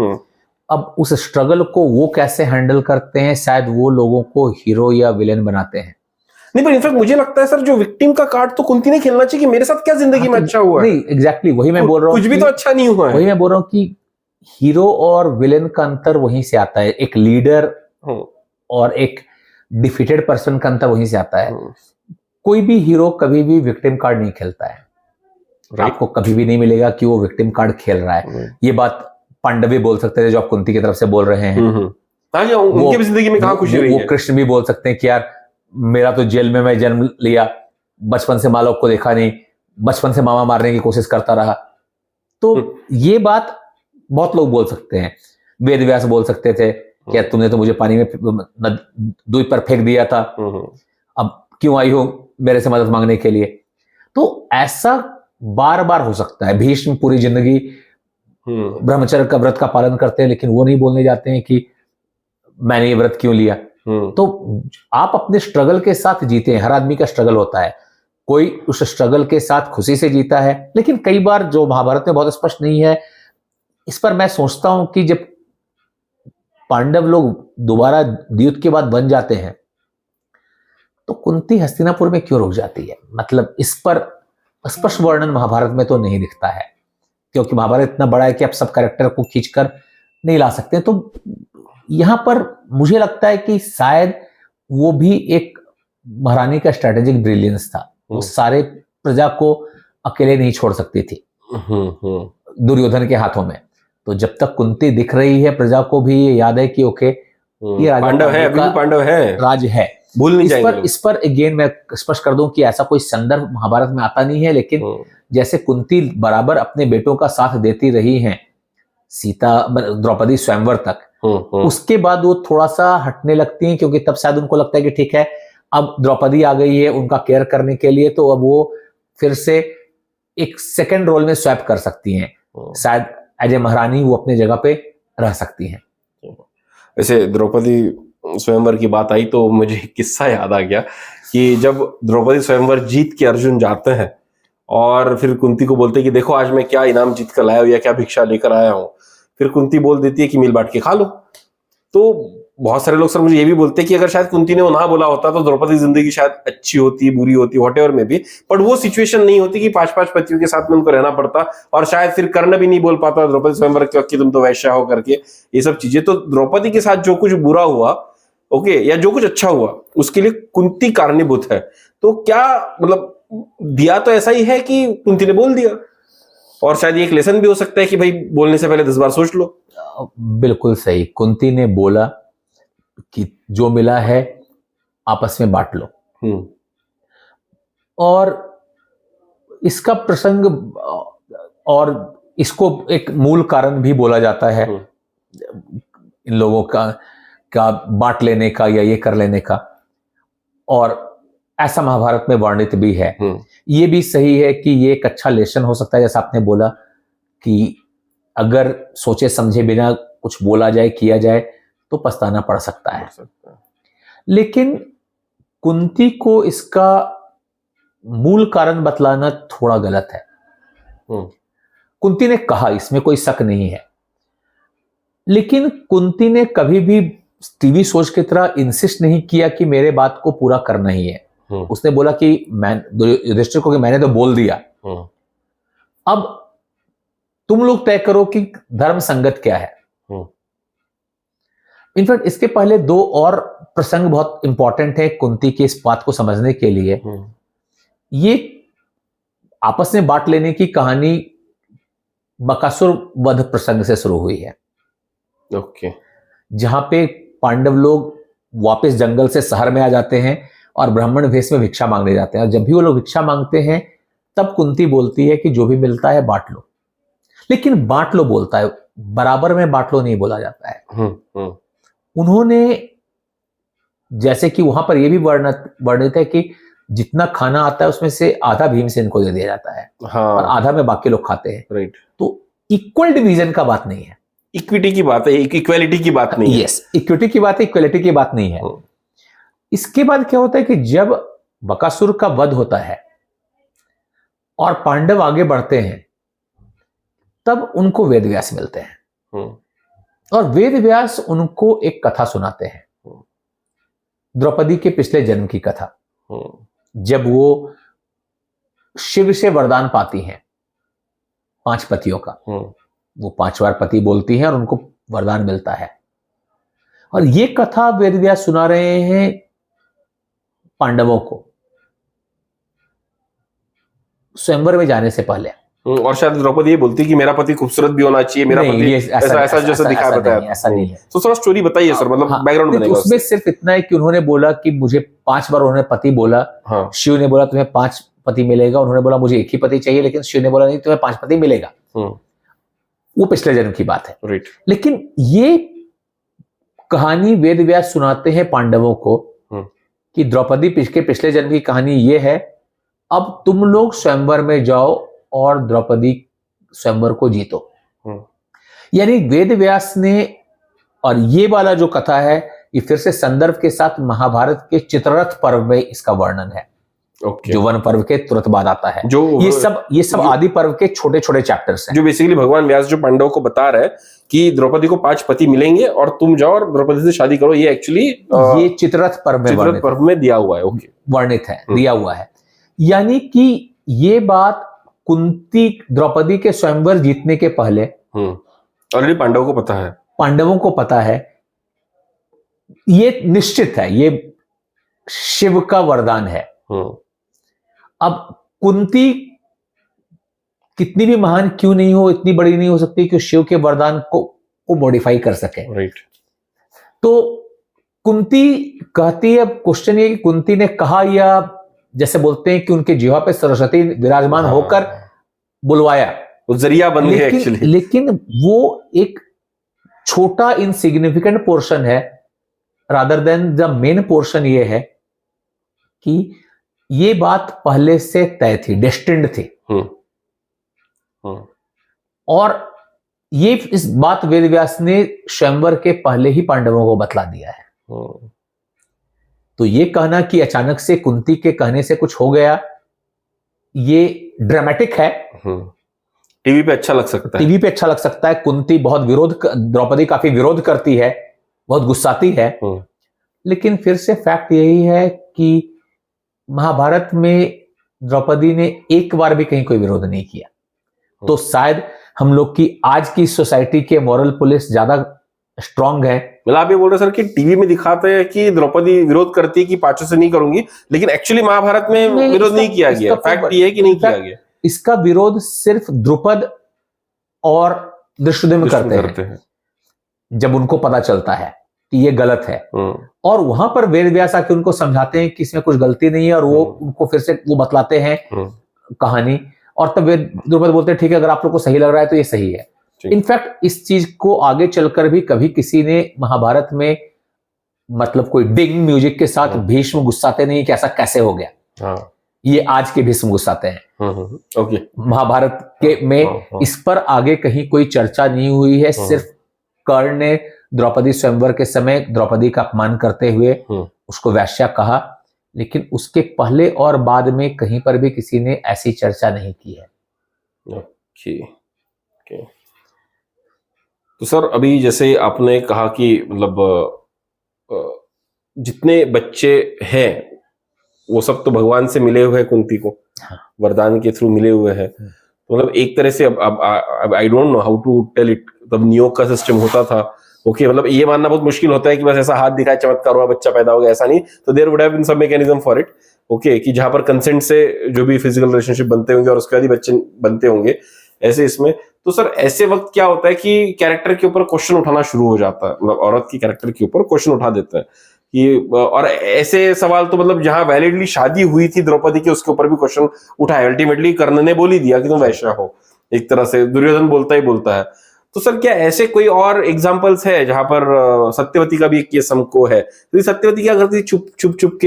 अब उस स्ट्रगल को वो कैसे हैंडल करते हैं, शायद वो लोगों को हीरो या विलेन बनाते हैं।
नहीं, पर इनफैक्ट मुझे लगता है सर, जो विक्टिम का कार्ड तो कुंती ने खेलना चाहिए कि मेरे साथ क्या जिंदगी में अच्छा हुआ है।
नहीं, एग्जैक्टली वही मैं बोल रहा हूँ,
कुछ भी तो अच्छा नहीं हुआ है।
वही मैं बोल रहा हूँ कि हीरो और विलेन का अंतर वहीं से आता है, एक लीडर और एक डिफीटेड पर्सन का अंतर वहीं से आता है। कोई भी हीरो कभी भी विक्टिम कार्ड नहीं खेलता है, आपको कभी भी नहीं मिलेगा कि वो विक्टिम कार्ड खेल रहा है। ये बात पांडव भी बोल सकते थे जो आप कुंती की तरफ से बोल रहे हैं।
उनकी भी जिंदगी में कहां खुशी रही है।
वो कृष्ण भी बोल सकते हैं कि यार मेरा तो जेल में मैं जन्म लिया, बचपन से माँ लोग को देखा नहीं, बचपन से मामा मारने की कोशिश करता रहा। तो ये बात बहुत लोग बोल सकते हैं। वेद व्यास बोल सकते थे कि तुमने तो मुझे पानी में द्वीप पर फेंक दिया था, अब क्यों आई हो मेरे से मदद मांगने के लिए। तो ऐसा बार बार हो सकता है। भीष्म पूरी जिंदगी ब्रह्मचर्य का व्रत का पालन करते हैं, लेकिन वो नहीं बोलने जाते हैं कि मैंने ये व्रत क्यों लिया। तो आप अपने स्ट्रगल के साथ जीते हैं। हर आदमी का स्ट्रगल होता है, कोई उस स्ट्रगल के साथ खुशी से जीता है। लेकिन कई बार जो महाभारत में बहुत स्पष्ट नहीं है, इस पर मैं सोचता हूं कि जब पांडव लोग दोबारा युद्ध के बाद बन जाते हैं तो कुंती हस्तिनापुर में क्यों रुक जाती है। मतलब इस पर स्पष्ट वर्णन महाभारत में तो नहीं दिखता है, क्योंकि महाभारत इतना बड़ा है कि आप सब कैरेक्टर को खींचकर नहीं ला सकते। तो यहां पर मुझे लगता है कि शायद वो भी एक महारानी का स्ट्रेटेजिक ब्रिलियंस था। वो सारे प्रजा को अकेले नहीं छोड़ सकती थी दुर्योधन के हाथों में। तो जब तक कुंती दिख रही है, प्रजा को भी ये याद है कि ओके ये राजा
पांडव है, अभी भी पांडव है,
राज है,
भूल नहीं जाएंगे।
इस पर अगेन मैं स्पष्ट कर दूं कि ऐसा कोई संदर्भ महाभारत में आता नहीं है, लेकिन जैसे कुंती बराबर अपने बेटों का साथ देती रही हैं सीता द्रौपदी स्वयंवर तक, उसके बाद वो थोड़ा सा हटने लगती हैं, क्योंकि तब शायद उनको लगता है कि ठीक है अब द्रौपदी आ गई है उनका केयर करने के लिए, तो अब वो फिर से एक सेकंड रोल में स्वैप कर सकती हैं। शायद एज ए महारानी वो अपने जगह पे रह सकती हैं।
वैसे द्रौपदी स्वयंवर की बात आई तो मुझे एक किस्सा याद आ गया कि जब द्रौपदी स्वयंवर जीत के अर्जुन जाते हैं और फिर कुंती को बोलते हैं कि देखो आज मैं क्या इनाम जीत कर लाया हूं या क्या भिक्षा लेकर आया हूं, फिर कुंती बोल देती है कि मिल बांट के खा लो। तो बहुत सारे लोग सर मुझे ये भी बोलते हैं कि अगर शायद कुंती ने वो ना बोला होता तो द्रौपदी की जिंदगी शायद अच्छी होती, बुरी होती, व्हाटएवर में भी, बट वो सिचुएशन नहीं होती कि 5-5 पतियों के साथ में उनको रहना पड़ता, और शायद फिर कर्ण भी नहीं बोल पाता द्रौपदी स्वयंवर कि तुम तो वैश्या हो करके, ये सब चीजें। तो द्रौपदी के साथ जो कुछ बुरा हुआ ओके या जो कुछ अच्छा हुआ उसके लिए कुंती कारणीभूत है। तो क्या मतलब दिया तो ऐसा ही है कि कुंती ने बोल दिया, और शायद ये एक लेसन भी हो सकता है कि भाई बोलने से पहले 10 बार सोच लो।
बिल्कुल सही, कुंती ने बोला कि जो मिला है आपस में बांट लो। और इसका प्रसंग और इसको एक मूल कारण भी बोला जाता है इन लोगों का बांट लेने का या ये कर लेने का, और ऐसा महाभारत में वर्णित भी है। ये भी सही है कि ये एक अच्छा लेसन हो सकता है, जैसा आपने बोला कि अगर सोचे समझे बिना कुछ बोला जाए किया जाए तो पछताना पड़ सकता है। लेकिन कुंती को इसका मूल कारण बतलाना थोड़ा गलत है। कुंती ने कहा, इसमें कोई शक नहीं है, लेकिन कुंती ने कभी भी टीवी सोच की तरह इंसिस्ट नहीं किया कि मेरे बात को पूरा करना ही है। उसने बोला कि मैं युधिष्ठिर को कि मैंने तो बोल दिया, अब तुम लोग तय करो कि धर्म संगत क्या है। इनफैक्ट इसके पहले दो और प्रसंग बहुत इंपॉर्टेंट है कुंती के इस बात को समझने के लिए। ये आपस में बांट लेने की कहानी बकासुर वध प्रसंग से शुरू हुई है।
ओके।
जहां पे पांडव लोग वापस जंगल से शहर में आ जाते हैं और ब्राह्मण वेश में भिक्षा मांगने जाते हैं, और जब भी वो लोग भिक्षा मांगते हैं तब कुंती बोलती है कि जो भी मिलता है बांट लो। लेकिन बांट लो बोलता है, बराबर में बांट लो नहीं बोला जाता है। उन्होंने, जैसे कि वहां पर यह भी वर्णित है कि जितना खाना आता है उसमें से आधा भीमसेन को दे दिया जाता है, और आधा में बाकी लोग खाते हैं।
राइट।
तो इक्वल डिवीजन का बात नहीं है,
इक्विटी की बात है, इक्वालिटी की बात नहीं है।
यस, इक्विटी की बात है, इक्वालिटी की बात नहीं है। इसके बाद क्या होता है कि जब बकासुर का वध होता है और पांडव आगे बढ़ते हैं, तब उनको वेदव्यास मिलते हैं, और वेदव्यास उनको एक कथा सुनाते हैं, द्रौपदी के पिछले जन्म की कथा। जब वो शिव से वरदान पाती हैं 5 पतियों का, वो 5 बार पति बोलती हैं और उनको वरदान मिलता है। और ये कथा वेदव्यास सुना रहे हैं पांडवों को स्वयंवर में जाने से पहले।
और शायद द्रौपदी ये बोलती कि मेरा पति खूबसूरत भी होना चाहिए, मेरा पति ऐसा जैसा दिखा बताया,
ऐसा नहीं है।
तो थोड़ा स्टोरी बताइए सर, मतलब बैकग्राउंड बनेगा
उसमें। सिर्फ इतना है कि उन्होंने बोला कि मुझे 5 बार उन्होंने पति बोला। शिव ने बोला तुम्हें 5 पति मिलेगा, उन्होंने बोला मुझे एक ही पति चाहिए, लेकिन शिव ने बोला नहीं तुम्हें 5 पति मिलेगा। वो पिछले जन्म की बात है। लेकिन ये कहानी वेदव्यास सुनाते हैं पांडवों को कि द्रौपदी के पिछले जन्म की कहानी ये है, अब तुम लोग स्वयंवर में जाओ और द्रौपदी स्वयंवर को जीतो। यानी वेदव्यास ने, और ये वाला जो कथा है ये फिर से संदर्भ के साथ महाभारत के चित्ररथ पर्व में इसका वर्णन है। जो वन पर्व के तुरंत बाद आता है। ये सब आदि पर्व के छोटे छोटे चैप्टर्स हैं,
जो बेसिकली भगवान व्यास जो पांडवों को बता रहे हैं कि द्रौपदी को 5 पति मिलेंगे और तुम जाओ और द्रौपदी से शादी करो। ये एक्चुअली
ये चित्ररथ पर्व में
दिया हुआ है। ओके,
वर्णित है, दिया हुआ है। यानी कि ये बात कुंती द्रौपदी के स्वयंवर जीतने के पहले
ऑलरेडी पांडवों को पता है,
पांडवों को पता है, ये निश्चित है, ये शिव का वरदान है। अब कुंती कितनी भी महान क्यों नहीं हो, इतनी बड़ी नहीं हो सकती कि शिव के वरदान को मॉडिफाई कर सके।
राइट।
तो कुंती कहती है, क्वेश्चन ये कि कुंती ने कहा या जैसे बोलते हैं कि उनके जीवा पे सरस्वती विराजमान होकर बुलवाया,
वो जरिया बन गया एक्चुअली।
लेकिन वो एक छोटा इनसिग्निफिकेंट पोर्शन है, rather than the main portion ये है कि ये बात पहले से तय थी, डेस्टिन्ड थी। और ये इस बात वेदव्यास ने स्वयंवर के पहले ही पांडवों को बतला दिया है। तो ये कहना कि अचानक से कुंती के कहने से कुछ हो गया, ये ड्रामेटिक है।
टीवी पे अच्छा लग सकता है,
टीवी पे अच्छा लग सकता है। कुंती बहुत द्रौपदी काफी विरोध करती है, बहुत गुस्साती है। लेकिन फिर से फैक्ट यही है कि महाभारत में द्रौपदी ने एक बार भी कहीं कोई विरोध नहीं किया। तो शायद हम लोग की आज की सोसाइटी के मॉरल पुलिस ज्यादा स्ट्रांग है।
मतलब आप ये बोल रहे सर कि टीवी में दिखाते हैं कि द्रौपदी विरोध करती है कि 5 से नहीं करूंगी, लेकिन एक्चुअली महाभारत में विरोध नहीं किया गया। फैक्ट ये है कि नहीं किया गया।
इसका विरोध सिर्फ द्रुपद और धृष्टद्युम्न करते हैं जब उनको पता चलता है कि ये गलत है, और वहां पर वेदव्यास आके उनको समझाते हैं कि इसमें कुछ गलती नहीं है, और वो उनको फिर से वो बतलाते हैं कहानी। और तब द्रुपद बोलते हैं ठीक है, अगर आप लोग को सही लग रहा है तो ये सही है। इनफैक्ट इस चीज को आगे चलकर भी कभी किसी ने महाभारत में मतलब कोई डिंग म्यूजिक के साथ भीष्म गुस्साते नहीं कि ऐसा कैसे हो गया। ये आज के भीष्म गुस्साते हैं।
ओके,
महाभारत के में इस पर आगे कहीं कोई चर्चा नहीं हुई है। सिर्फ कर्ण ने द्रौपदी स्वयंवर के समय द्रौपदी का अपमान करते हुए उसको वैश्या कहा, लेकिन उसके पहले और बाद में कहीं पर भी किसी ने ऐसी चर्चा नहीं की है।
ओके। तो सर अभी जैसे आपने कहा कि मतलब जितने बच्चे हैं वो सब तो भगवान से मिले हुए हैं, कुंती को वरदान के थ्रू मिले हुए हैं। तो मतलब एक तरह से अब I don't know how to tell it, तब नियोग का सिस्टम होता था ओके, मतलब ये मानना बहुत मुश्किल होता है कि बस ऐसा हाथ दिखाए चमत्कार हुआ बच्चा पैदा हो गया, ऐसा नहीं। तो there would have been some mechanism for it, okay, कि जहां पर कंसेंट से जो भी फिजिकल रिलेशनशिप बनते होंगे और उसके बाद ही बच्चे बनते होंगे, ऐसे इसमें। तो सर ऐसे वक्त क्या होता है कि कैरेक्टर के ऊपर क्वेश्चन उठाना शुरू हो जाता है, मतलब औरत की कैरेक्टर के ऊपर क्वेश्चन उठा देता है कि, और ऐसे सवाल तो मतलब जहां वैलिडली शादी हुई थी द्रौपदी की उसके ऊपर भी क्वेश्चन उठाए। अल्टीमेटली कर्ण ने बोल ही दिया कि तुम वैश्या हो, एक तरह से दुर्योधन बोलता ही बोलता है। तो सर क्या ऐसे कोई और एग्जांपल्स है जहां पर सत्यवती का भी एक केस हमको है? तो सत्यवती क्या करती, चुप चुप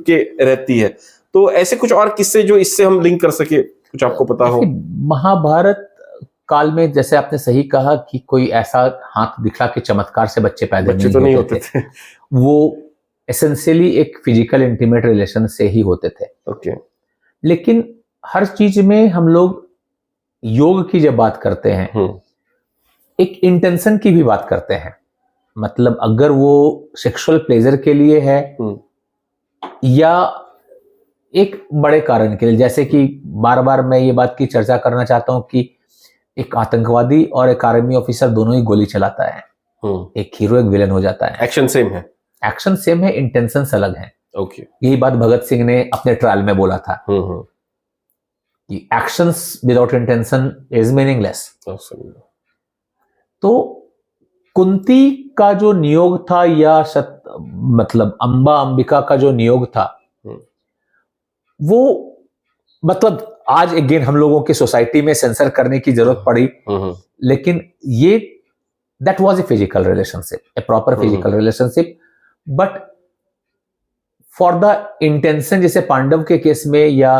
के रहती है। तो ऐसे कुछ और किस्से जो इससे हम लिंक कर सके, कुछ आपको पता हो?
महाभारत काल में जैसे आपने सही कहा कि कोई ऐसा हाथ दिखला के चमत्कार से बच्चे पैदा नहीं होते थे। वो एसेंशियली एक फिजिकल इंटीमेट रिलेशन से ही होते थे।
ओके।
लेकिन हर चीज में हम लोग योग की जब बात करते हैं, एक इंटेंशन की भी बात करते हैं। मतलब अगर वो सेक्सुअल प्लेजर के लिए है या एक बड़े कारण के लिए, जैसे कि बार बार मैं ये बात की चर्चा करना चाहता हूं कि एक आतंकवादी और एक आर्मी ऑफिसर दोनों ही गोली चलाता है, एक हीरो एक विलेन हो जाता है।
एक्शन सेम है,
एक्शन सेम है, इंटेंशंस अलग हैं।
ओके।
यही बात भगत सिंह ने अपने ट्रायल में बोला था कि actions without intention is meaningless. तो कुंती का जो नियोग था या मतलब अंबिका का जो नियोग था, वो मतलब आज अगेन हम लोगों की सोसाइटी में सेंसर करने की जरूरत पड़ी, लेकिन ये that was a physical relationship, A proper physical relationship, but for the intention, जैसे पांडव के केस में या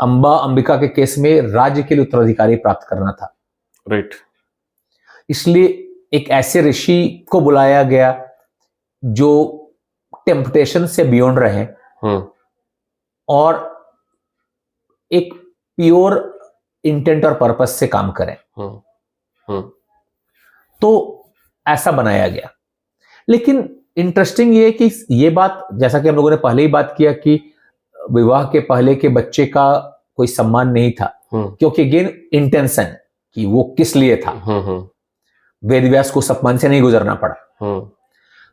अंबिका के केस में राज्य के लिए उत्तराधिकारी प्राप्त करना था,
राइट।
इसलिए एक ऐसे ऋषि को बुलाया गया जो टेम्पटेशन से बियॉन्ड रहे और एक प्योर इंटेंट और पर्पस से काम करें। तो ऐसा बनाया गया। लेकिन इंटरेस्टिंग ये है कि ये बात, जैसा कि हम लोगों ने पहले ही बात किया कि विवाह के पहले के बच्चे का कोई सम्मान नहीं था, क्योंकि अगेन इंटेंशन कि वो किस लिए था। वेद व्यास को सम्मान से नहीं गुजरना पड़ा।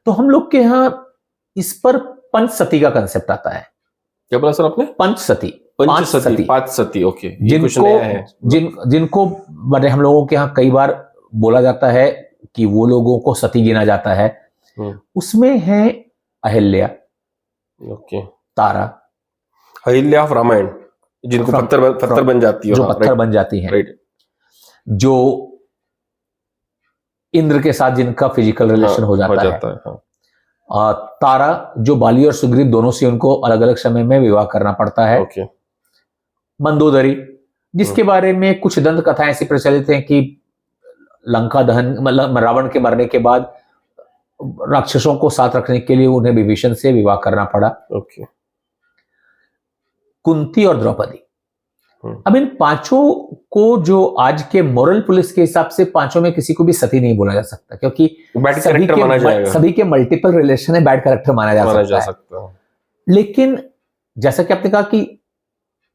तो हम लोग के यहाँ इस पर पंचसती का कंसेप्ट आता है।
क्या बोला सर आपने? पंचसती, पांच सती, ओके।
जिनको बड़े हम लोगों के यहाँ कई बार बोला जाता है कि वो लोगों को सती गिना जाता है। उसमें है अहिल्या,
ओके,
तारा,
अहिल्या ऑफ रामायण, जिनको पत्थर बन जाती है,
जो पत्थर बन जाती है,
राइट,
जो इंद्र के साथ जिनका फिजिकल रिलेशन हो जाता है। तारा जो बाली और सुग्रीव दोनों से उनको अलग अलग समय में विवाह करना पड़ता है।
ओके।
मंदोदरी, जिसके बारे में कुछ दंत कथाएं ऐसी प्रचलित हैं कि लंका दहन, मतलब रावण के मरने के बाद राक्षसों को साथ रखने के लिए उन्हें विभीषण से विवाह करना पड़ा।
ओके।
कुंती और द्रौपदी, अब इन पांचों को जो आज के मोरल पुलिस के हिसाब से पांचों में किसी को भी सती नहीं बोला जा सकता, क्योंकि सभी के मल्टीपल रिलेशन है, बैड कैरेक्टर माना जा सकता है। लेकिन जैसा कि आपने कहा कि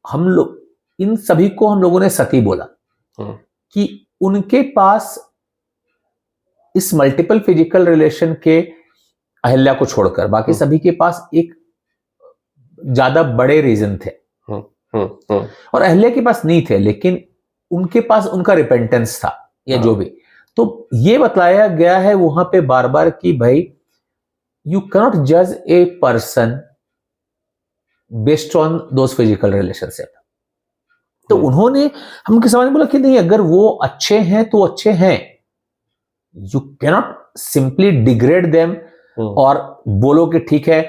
हम लोग इन सभी को हम लोगों ने सती बोला कि उनके पास इस मल्टीपल फिजिकल रिलेशन के, अहिल्या को छोड़कर बाकी सभी के पास एक ज्यादा बड़े रीजन थे। और अहिल्या के पास नहीं थे, लेकिन उनके पास उनका रिपेंटेंस था या जो भी। तो ये बताया गया है वहां पे बार बार कि भाई यू कैन नॉट जज a person based on those physical relationship. तो उन्होंने हमके समझ में बोला कि नहीं, अगर वो अच्छे हैं तो अच्छे हैं, you can not simply degrade them और बोलो कि ठीक है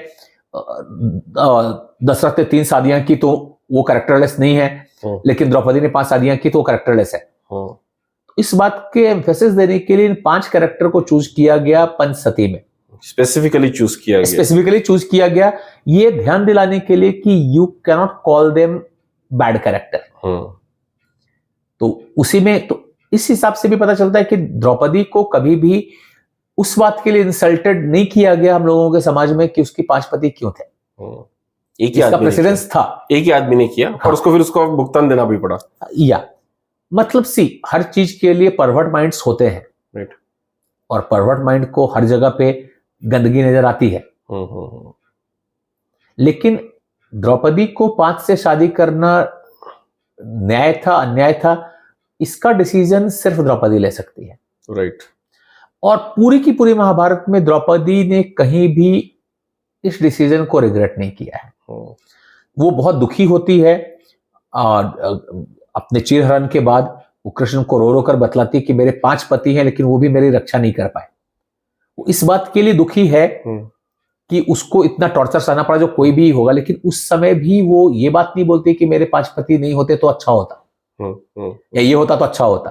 दशरथ ने 3 शादियां की तो वो कैरेक्टरलेस नहीं है, लेकिन द्रौपदी ने 5 शादियां की तो वो कैरेक्टरलेस है। इस बात के एम्फेसिस देने के लिए इन 5 कैरेक्टर को चूज किया गया पंचसती में, स्पेसिफिकली चूज किया गया ये ध्यान दिलाने के लिए कि you can not call them bad character. तो उसी में तो इस हिसाब से भी पता चलता है कि द्रौपदी को कभी भी उस बात के लिए इंसल्टेड नहीं किया गया हम लोगों के समाज में कि उसकी 5 पति क्यों थे।
एक ही प्रेसिडेंस था, एक ही आदमी ने किया। और उसको फिर उसको भुगतान देना भी पड़ा।
या मतलब हर चीज के लिए परवर्ट माइंड्स होते हैं।
राइट।
और परवर्ट माइंड को हर जगह पे गंदगी नजर आती है। लेकिन द्रौपदी को 5 से शादी करना न्याय था अन्याय था, इसका डिसीजन सिर्फ द्रौपदी ले सकती है।
राइट।
और पूरी की पूरी महाभारत में द्रौपदी ने कहीं भी इस डिसीजन को रिग्रेट नहीं किया है। वो बहुत दुखी होती है और अपने चीरहरण के बाद वो कृष्ण को रो रो कर बतलाती है कि मेरे 5 पति हैं लेकिन वो भी मेरी रक्षा नहीं कर पाए। वो इस बात के लिए दुखी है कि उसको इतना टॉर्चर सहना पड़ा जो कोई भी होगा, लेकिन उस समय भी वो ये बात नहीं बोलती कि मेरे 5 पति नहीं होते तो अच्छा होता, या ये होता तो अच्छा होता।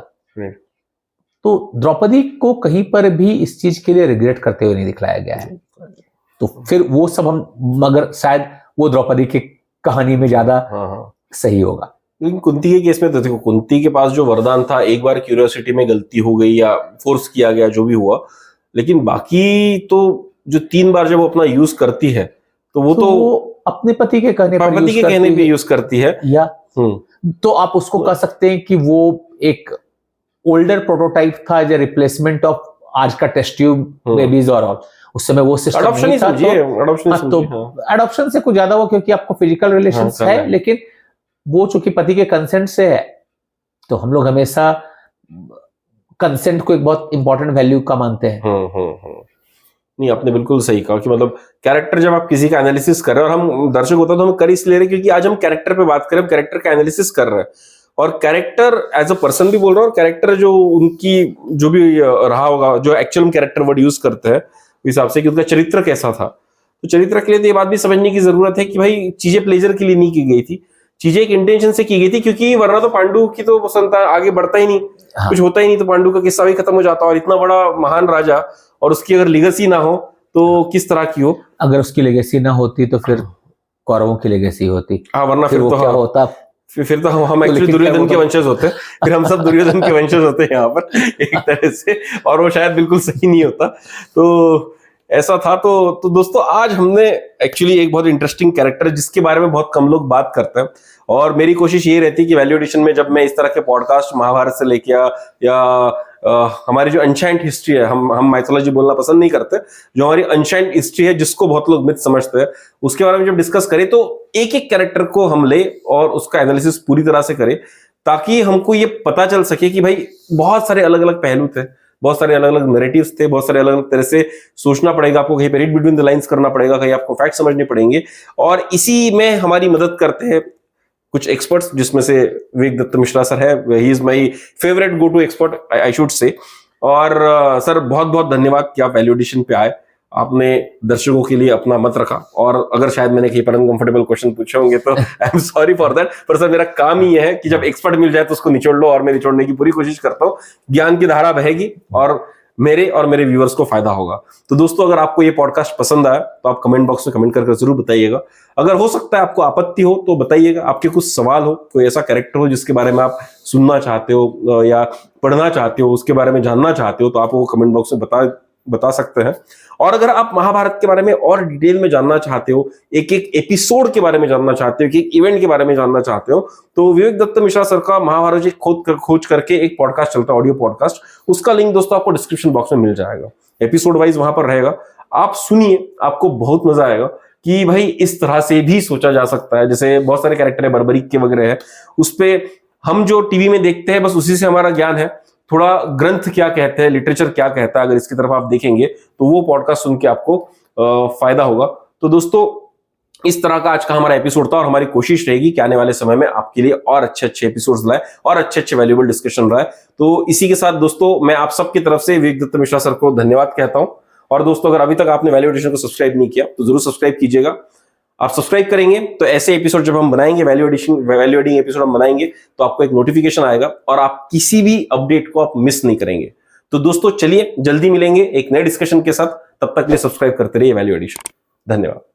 तो द्रौपदी को कहीं पर भी इस चीज के लिए रिग्रेट करते हुए नहीं दिखलाया गया है। तो फिर वो सब हम, मगर शायद वो द्रौपदी की कहानी में ज्यादा सही होगा।
लेकिन कुंती के केस में तो देखो, कुंती के पास जो वरदान था, एक बार क्यूरियोसिटी में गलती हो गई या फोर्स किया गया, जो भी हुआ, लेकिन बाकी तो जो 3 बार जब वो अपना यूज करती है तो वो
अपने पति के कहने पर
यूज करती है।
या तो आप उसको कह सकते हैं कि वो एक ओल्डर प्रोटोटाइप था, एज ए रिप्लेसमेंट ऑफ आज का टेस्ट ट्यूब बेबीज और ऑल। उस समय वो सिस्टम नहीं था, तो एडॉप्शन से कुछ ज्यादा वो, क्योंकि आपको फिजिकल रिलेशंस है, लेकिन वो चूंकि पति के कंसेंट से है, तो हम लोग हमेशा कंसेंट को एक बहुत इंपॉर्टेंट वैल्यू का मानते हैं।
नहीं, आपने बिल्कुल सही कहा कि मतलब कैरेक्टर जब आप किसी का एनालिसिस कर रहे हैं, और हम दर्शक होता तो हम कर इसलिए रहे क्योंकि आज हम कैरेक्टर पे बात करें, हम कैरेक्टर का एनालिसिस कर रहे हैं, और कैरेक्टर एज अ पर्सन भी बोल रहा हूँ, और कैरेक्टर जो उनकी जो भी रहा होगा, जो एक्चुअल में कैरेक्टर वर्ड यूज करते हैं हिसाब से कि उनका चरित्र कैसा था, तो चरित्र के लिए तो ये बात भी समझने की जरूरत है कि भाई चीजें प्लेजर के लिए नहीं की गई थी, चीजें एक इंटेंशन से की गई थी, क्योंकि वरना तो पांडु की तो पसंद आगे बढ़ता ही नहीं, कुछ होता ही नहीं, तो पांडु का किस्सा भी खत्म हो जाता। और इतना बड़ा महान राजा और उसकी अगर लेगेसी ना हो तो किस तरह की हो,
अगर उसकी लेगेसी ना होती तो फिर कौरवों की लेगेसी होती।
वरना फिर तो
क्या होता,
फिर तो हम एक्चुअली दुर्योधन के वंशज होते हैं, फिर हम सब दुर्योधन के वंशज होते हैं यहाँ पर एक तरह से, और वो शायद बिल्कुल सही नहीं होता। तो ऐसा था। तो दोस्तों, आज हमने एक्चुअली एक बहुत इंटरेस्टिंग कैरेक्टर जिसके बारे में बहुत कम लोग बात करते हैं, और मेरी कोशिश ये रहती है कि वैल्यू एडिशन में जब मैं इस तरह के पॉडकास्ट महाभारत से लेके या हमारी जो अनशाइंड हिस्ट्री है, हम माइथोलॉजी बोलना पसंद नहीं करते, जो हमारी अनशाइंड हिस्ट्री है जिसको बहुत लोग मिथ समझते हैं, उसके बारे में जब डिस्कस करें तो एक एक कैरेक्टर को हम ले और उसका एनालिसिस पूरी तरह से करें, ताकि हमको ये पता चल सके कि भाई बहुत सारे अलग अलग पहलू थे, बहुत सारे अलग अलग नैरेटिव्स थे, बहुत सारे अलग अलग तरह से सोचना पड़ेगा आपको, कहीं पे रीड बिटवीन द लाइंस करना पड़ेगा, कहीं आपको फैक्ट समझने पड़ेंगे। और इसी में हमारी मदद करते हैं कुछ एक्सपर्ट्स, जिसमें से विवेक दत्त मिश्रा सर है, he is my favourite go to expert I should say. और सर, बहुत बहुत धन्यवाद कि आप वैल्यू एडिशन पे आए, आपने दर्शकों के लिए अपना मत रखा, और अगर शायद मैंने कहीं पर अनकंफर्टेबल क्वेश्चन पूछे होंगे तो I am sorry for that, पर सर मेरा काम ही है कि जब एक्सपर्ट मिल जाए तो उसको निचोड़ लो, और मैं निचोड़ने की पूरी कोशिश करता हूँ, ज्ञान की धारा बहेगी और मेरे व्यूअर्स को फायदा होगा। तो दोस्तों, अगर आपको ये पॉडकास्ट पसंद आया तो आप कमेंट बॉक्स में कमेंट करके जरूर बताइएगा। अगर हो सकता है आपको आपत्ति हो तो बताइएगा, आपके कुछ सवाल हो, कोई ऐसा कैरेक्टर हो जिसके बारे में आप सुनना चाहते हो या पढ़ना चाहते हो, उसके बारे में जानना चाहते हो, तो आप वो कमेंट बॉक्स में बता सकते हैं। और अगर आप महाभारत के बारे में और डिटेल में जानना चाहते हो, एक एक एपिसोड के बारे में जानना चाहते हो, एक एक इवेंट के बारे में जानना चाहते हो, तो विवेक दत्त मिश्रा सर का महाभारत जी खोज करके एक पॉडकास्ट चलता है, ऑडियो पॉडकास्ट, उसका लिंक दोस्तों आपको डिस्क्रिप्शन बॉक्स में मिल जाएगा, एपिसोड वाइज वहां पर रहेगा, आप सुनिए, आपको बहुत मजा आएगा कि भाई इस तरह से भी सोचा जा सकता है। जैसे बहुत सारे कैरेक्टर है, बर्बरीक के वगैरह है, उस पे हम जो टीवी में देखते हैं बस उसी से हमारा ज्ञान है, थोड़ा ग्रंथ क्या कहते हैं, लिटरेचर क्या कहता है, अगर इसकी तरफ आप देखेंगे तो वो पॉडकास्ट सुन के आपको फायदा होगा। तो दोस्तों, इस तरह का आज का हमारा एपिसोड था, और हमारी कोशिश रहेगी कि आने वाले समय में आपके लिए और अच्छे एपिसोड्स लाए और अच्छे वैल्यूएबल डिस्कशन रहे। तो इसी के साथ दोस्तों, मैं आप सबकी तरफ से विवेक दत्त मिश्रा सर को धन्यवाद कहता हूं। और दोस्तों, अगर अभी तक आपने वैल्यू एडिशन को सब्सक्राइब नहीं किया तो जरूर सब्सक्राइब कीजिएगा। आप सब्सक्राइब करेंगे तो ऐसे एपिसोड जब हम बनाएंगे, वैल्यू एडिंग एपिसोड हम बनाएंगे, तो आपको एक नोटिफिकेशन आएगा और आप किसी भी अपडेट को आप मिस नहीं करेंगे। तो दोस्तों, चलिए जल्दी मिलेंगे एक नए डिस्कशन के साथ, तब तक के लिए सब्सक्राइब करते रहिए वैल्यू एडिशन। धन्यवाद।